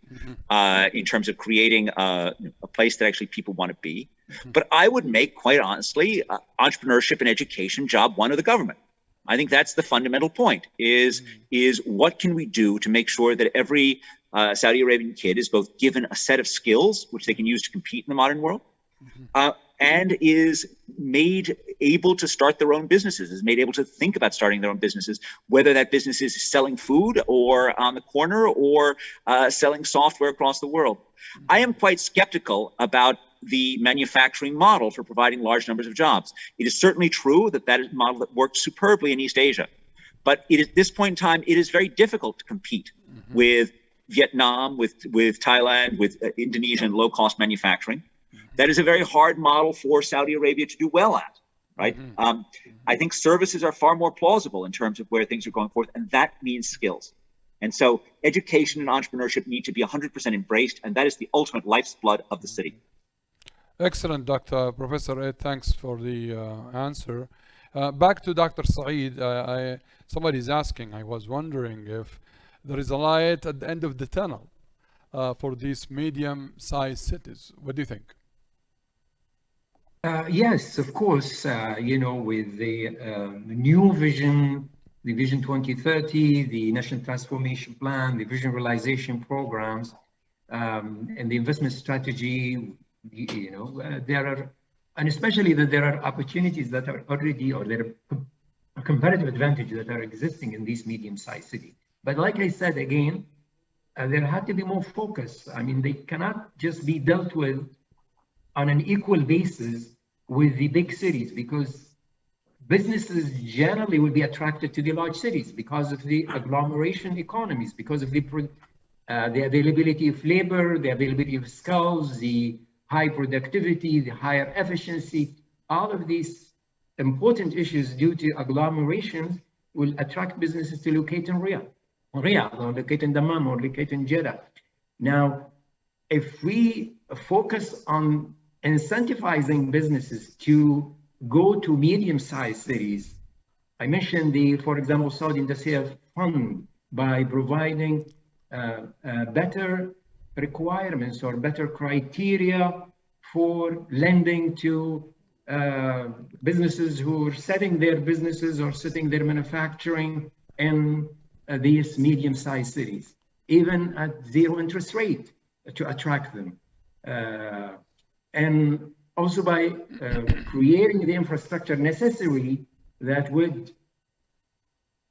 in terms of creating a place that actually people want to be. But I would make, quite honestly, entrepreneurship and education job one of the government. I think that's the fundamental point, is what can we do to make sure that every Saudi Arabian kid is both given a set of skills which they can use to compete in the modern world, and is made able to start their own businesses, is made able to think about starting their own businesses, whether that business is selling food or on the corner or selling software across the world. I am quite skeptical about the manufacturing model for providing large numbers of jobs. It is certainly true that that is a model that works superbly in East Asia. But at this point in time, it is very difficult to compete with Vietnam, with Thailand, with Indonesia and low-cost manufacturing. That is a very hard model for Saudi Arabia to do well at, right? I think services are far more plausible in terms of where things are going forth, and that means skills. And so education and entrepreneurship need to be 100% embraced, and that is the ultimate life's blood of the city.
Excellent, Dr. Professor Ed. Thanks for the answer. Back to Dr. Saeed. Somebody's asking, I was wondering if there is a light at the end of the tunnel for these medium-sized cities. What do you think?
Yes, of course. With the new vision, the Vision 2030, the National Transformation Plan, the Vision Realization Programs, and the investment strategy, there are, and especially that there are opportunities that are already, or there are a comparative advantage that are existing in these medium-sized cities. But like I said again, there had to be more focus. I mean, they cannot just be dealt with on an equal basis with the big cities, because businesses generally will be attracted to the large cities because of the agglomeration economies, because of the availability of labor, the availability of skills, the high productivity, the higher efficiency. All of these important issues due to agglomerations will attract businesses to locate in Riyadh, or locate in Dammam, or locate in Jeddah. Now, if we focus on incentivizing businesses to go to medium-sized cities, I mentioned for example, Saudi Industrial Fund, by providing better requirements or better criteria for lending to businesses who are setting their businesses or setting their manufacturing in these medium-sized cities, even at zero interest rate, to attract them. And also by creating the infrastructure necessary that would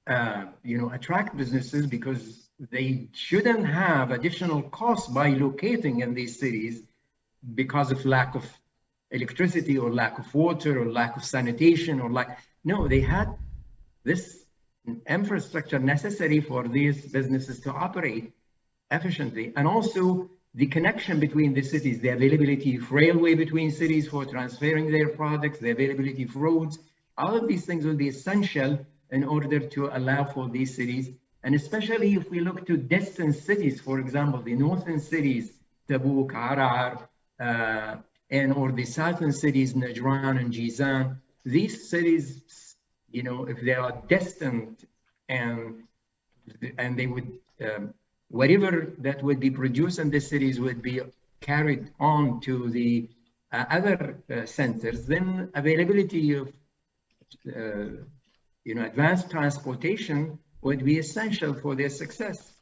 attract businesses, because they shouldn't have additional costs by locating in these cities because of lack of electricity or lack of water or lack of sanitation no, they had this infrastructure necessary for these businesses to operate efficiently. And also the connection between the cities, the availability of railway between cities for transferring their products, the availability of roads, all of these things will be essential in order to allow for these cities. And especially if we look to distant cities, for example, the northern cities, Tabuk, Arar, or the southern cities, Najran and Jizan, these cities, if they are distant and they would, whatever that would be produced in the cities would be carried on to the other centers, then availability of advanced transportation would be essential for their success.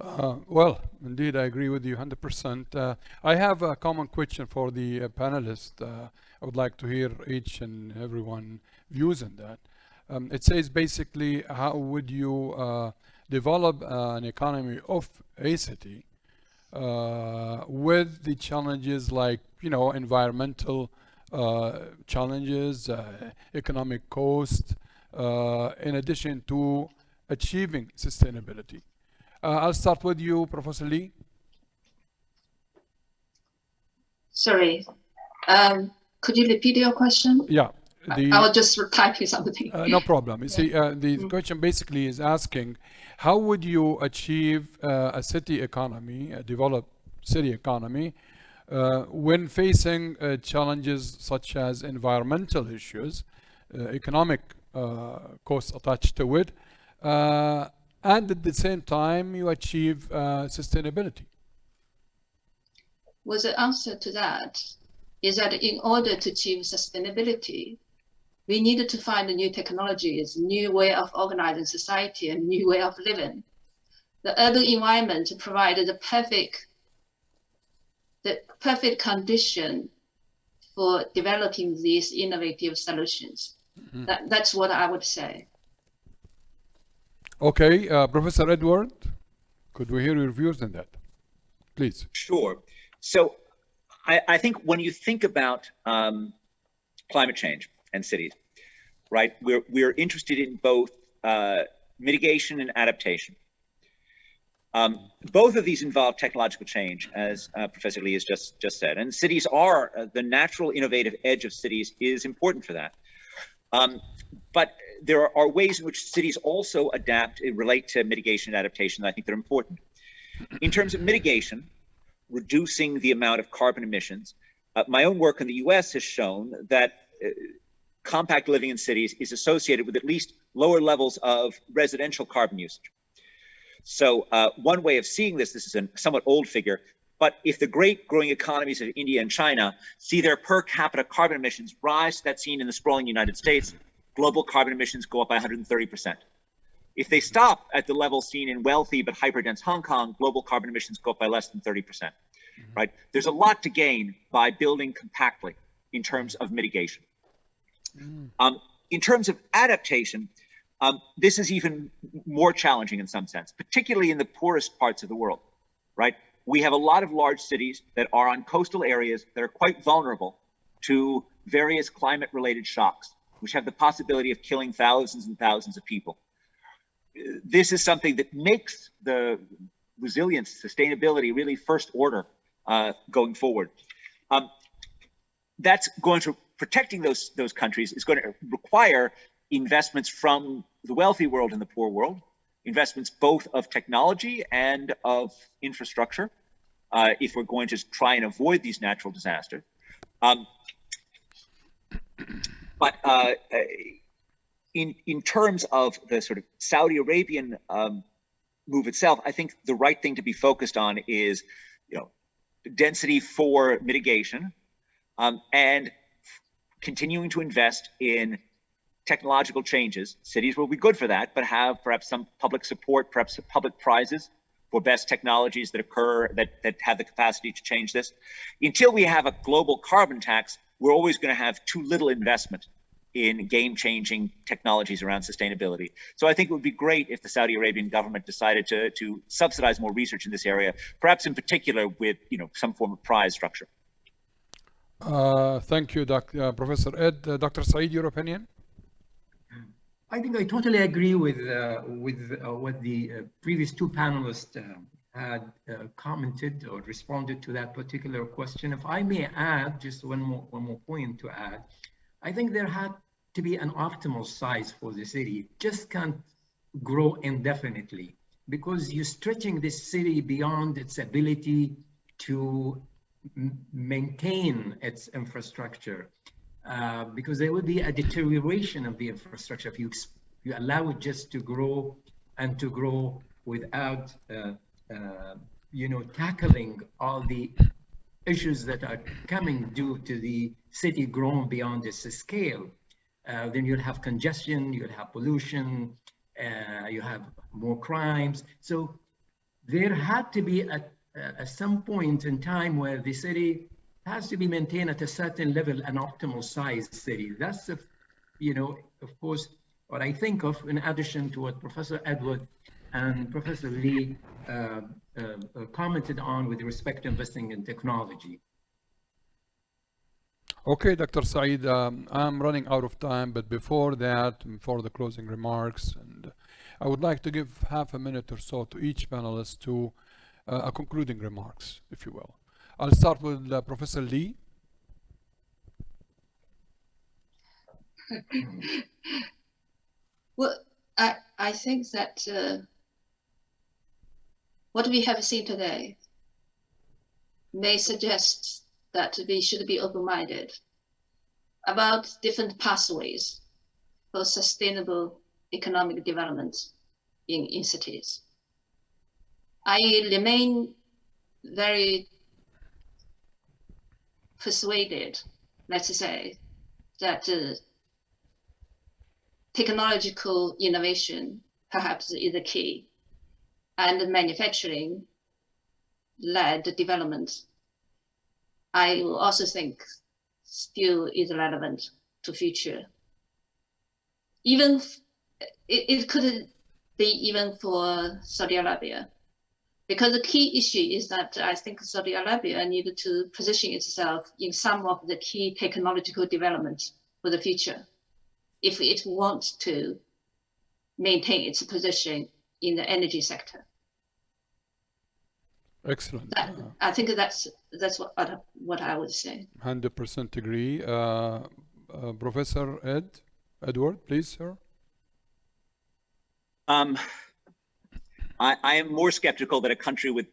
Well, indeed, I agree with you 100%. I have a common question for the panelists. I would like to hear each and everyone views on that. It says basically, how would you develop an economy of a city with the challenges like, environmental challenges, economic cost, in addition to achieving sustainability? I'll start with you, Professor Lee.
Sorry, could you repeat your question?
Yeah.
I'll just type you something.
No problem. You see, the question basically is asking, how would you achieve a city economy, a developed city economy, when facing challenges such as environmental issues, economic costs attached to it, and at the same time you achieve sustainability?
Well, the answer to that is that in order to achieve sustainability, we needed to find new technologies, new way of organizing society, and new way of living. the urban environment provided the perfect condition for developing these innovative solutions. That's what I would say.
Okay, Professor Edward, could we hear your views on that, please?
Sure. So I think when you think about climate change and cities, right, we're interested in both mitigation and adaptation. Both of these involve technological change, as Professor Lee has just said, and cities are the natural innovative edge of cities is important for that. But there are ways in which cities also adapt, relate to mitigation and adaptation that I think they're important. In terms of mitigation, reducing the amount of carbon emissions, my own work in the US has shown that compact living in cities is associated with at least lower levels of residential carbon usage. So one way of seeing this is a somewhat old figure, but if the great growing economies of India and China see their per capita carbon emissions rise to that seen in the sprawling United States, global carbon emissions go up by 130%. If they stop at the level seen in wealthy but hyperdense Hong Kong, global carbon emissions go up by less than 30%, right? There's a lot to gain by building compactly in terms of mitigation. In terms of adaptation, this is even more challenging in some sense, particularly in the poorest parts of the world, right? We have a lot of large cities that are on coastal areas that are quite vulnerable to various climate-related shocks, which have the possibility of killing thousands and thousands of people. This is something that makes the resilience, sustainability really first order going forward. That's going to, protecting those countries is going to require investments from the wealthy world and the poor world, investments both of technology and of infrastructure, if we're going to try and avoid these natural disasters. But in terms of the sort of Saudi Arabian move itself, I think the right thing to be focused on is, density for mitigation, and continuing to invest in technological changes. Cities will be good for that, but have perhaps some public support, perhaps public prizes for best technologies that occur, that have the capacity to change this. Until we have a global carbon tax, we're always going to have too little investment in game-changing technologies around sustainability. So I think it would be great if the Saudi Arabian government decided to subsidize more research in this area, perhaps in particular with some form of prize structure.
Thank you, Professor Ed. Dr. Saeed, your opinion?
I think I totally agree with what the previous two panelists had commented or responded to that particular question. If I may add just one more point to add, I think there had to be an optimal size for the city. It just can't grow indefinitely, because you're stretching this city beyond its ability to maintain its infrastructure. Because there will be a deterioration of the infrastructure if you allow it just to grow and to grow without tackling all the issues that are coming due to the city grown beyond its scale. Then you'll have congestion, you'll have pollution, you have more crimes. So there had to be at some point in time where the city has to be maintained at a certain level, an optimal size city. That's, of course, what I think of in addition to what Professor Edward and Professor Lee commented on with respect to investing in technology.
Okay, Dr. Saeed, I'm running out of time, but before that, before the closing remarks, and I would like to give half a minute or so to each panelist to a concluding remarks, if you will. I'll start with Professor Lee.
Well, I think that what we have seen today may suggest that we should be open-minded about different pathways for sustainable economic development in cities. I remain very persuaded, let's say, that technological innovation perhaps is the key and manufacturing-led development, I will also think still is relevant to future. Even it could be even for Saudi Arabia, because the key issue is that I think Saudi Arabia needed to position itself in some of the key technological developments for the future, if it wants to maintain its position in the energy sector.
Excellent.
I think that's what I would say.
100% agree. Professor Edward, please, sir.
I am more skeptical that a country with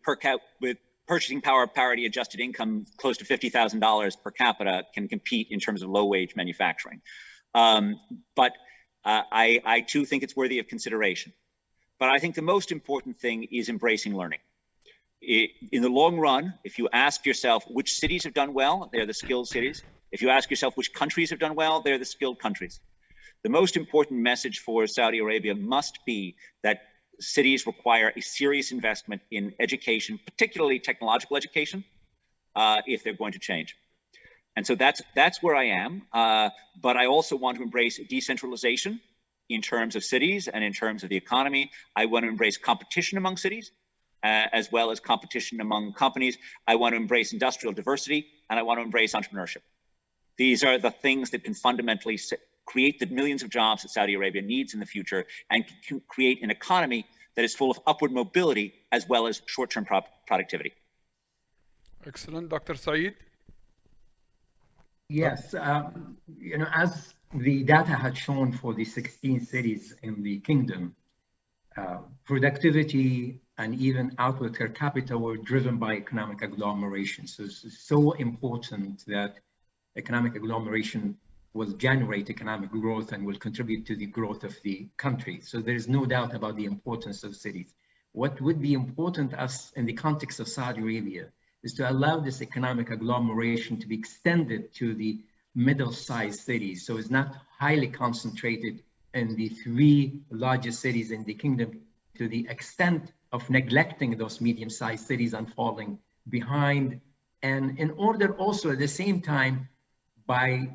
purchasing power parity adjusted income close to $50,000 per capita can compete in terms of low wage manufacturing. But I too think it's worthy of consideration. But I think the most important thing is embracing learning. In the long run, if you ask yourself which cities have done well, they're the skilled cities. If you ask yourself which countries have done well, they're the skilled countries. The most important message for Saudi Arabia must be that cities require a serious investment in education, particularly technological education, if they're going to change. And so that's where I am. But I also want to embrace decentralization in terms of cities and in terms of the economy. I want to embrace competition among cities, as well as competition among companies. I want to embrace industrial diversity, and I want to embrace entrepreneurship. These are the things that can fundamentally create the millions of jobs that Saudi Arabia needs in the future, and can create an economy that is full of upward mobility as well as short-term productivity.
Excellent. Dr. Saeed?
Yes, as the data had shown for the 16 cities in the kingdom, productivity and even output per capita were driven by economic agglomeration. So it's so important that economic agglomeration will generate economic growth and will contribute to the growth of the country. So there is no doubt about the importance of cities. What would be important as in the context of Saudi Arabia is to allow this economic agglomeration to be extended to the middle-sized cities. So it's not highly concentrated in the 3 largest cities in the kingdom, to the extent of neglecting those medium-sized cities and falling behind. And in order also at the same time, by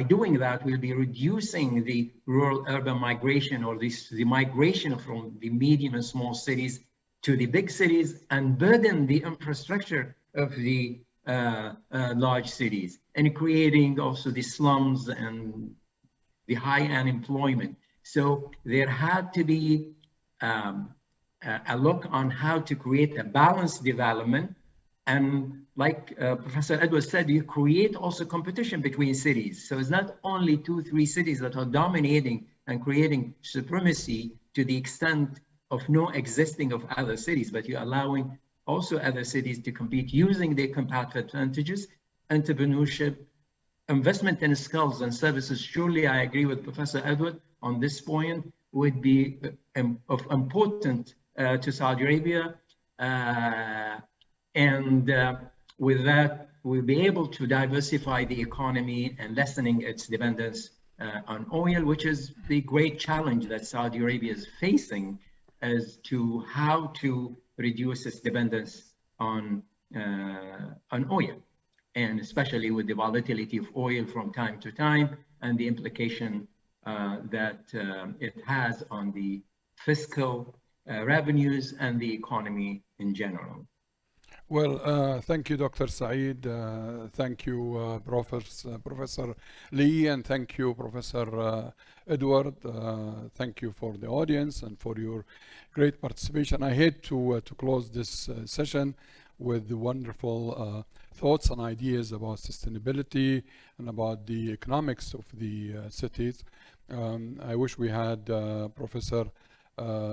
doing that, we'll be reducing the rural-urban migration, or the migration from the medium and small cities to the big cities, and burden the infrastructure of the large cities, and creating also the slums and the high unemployment. So there had to be a look on how to create a balanced development. And like Professor Edwards said, you create also competition between cities. So it's not only 2-3 cities that are dominating and creating supremacy to the extent of no existing of other cities, but you're allowing also other cities to compete using their competitive advantages, entrepreneurship, investment in skills and services. Surely I agree with Professor Edward on this point, would be of importance to Saudi Arabia. With that, we'll be able to diversify the economy and lessening its dependence on oil, which is the great challenge that Saudi Arabia is facing as to how to reduce its dependence on oil, and especially with the volatility of oil from time to time and the implication that it has on the fiscal revenues and the economy in general.
Well, thank you, Dr. Saeed. Thank you, Professor Lee, and thank you, Professor Edward. Thank you for the audience and for your great participation. I hate to close this session with the wonderful thoughts and ideas about sustainability and about the economics of the cities. I wish we had Professor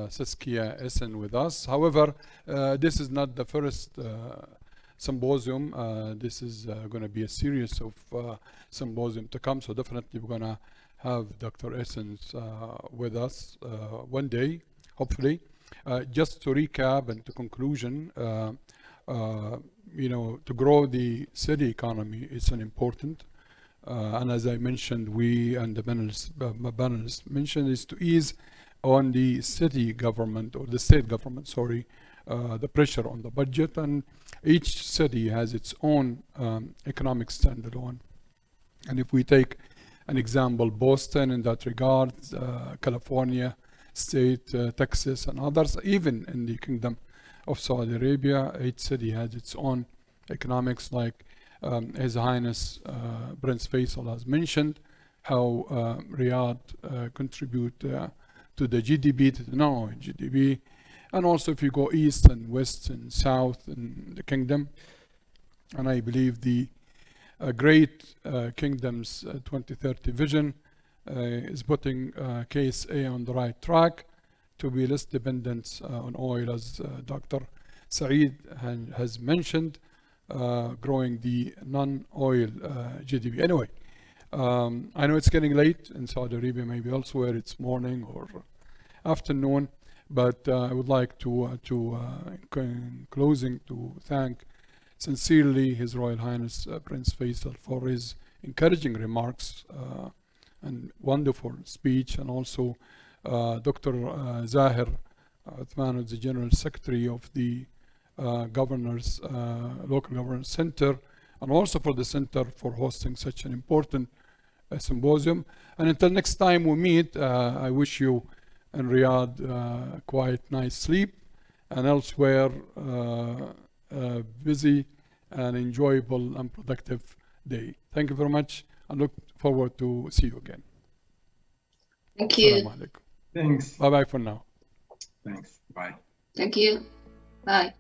Saskia Essen with us. However, this is not the first symposium. This is going to be a series of symposium to come. So definitely we're going to have Dr. Essen with us one day, hopefully. Just to recap and to conclusion, to grow the city economy is an important. And as I mentioned, we and the panelists mentioned is to ease on the city government, or the state government, sorry, the pressure on the budget, and each city has its own economic standalone. And if we take an example, Boston in that regard, California state, Texas, and others, even in the Kingdom of Saudi Arabia, each city has its own economics, like His Highness Prince Faisal has mentioned, how Riyadh contribute to the GDP, to the non-oil GDP, and also if you go east and west and south in the kingdom, and I believe the great kingdom's 2030 vision is putting KSA on the right track to be less dependent on oil, as Dr. Saeed has mentioned, growing the non-oil GDP. Anyway, I know it's getting late in Saudi Arabia, maybe elsewhere it's morning or afternoon, but I would like to in closing, to thank sincerely His Royal Highness Prince Faisal for his encouraging remarks and wonderful speech, and also Dr. Zahir Uthman, the General Secretary of the Governor's Local Governance Center, and also for the Center for hosting such an important symposium. And until next time we meet, I wish you in Riyadh quite nice sleep, and elsewhere busy and enjoyable and productive day. Thank you very much, and look forward to see you again.
Thank you.
Thanks.
Bye bye for now.
Thanks. Bye.
Thank you. Bye.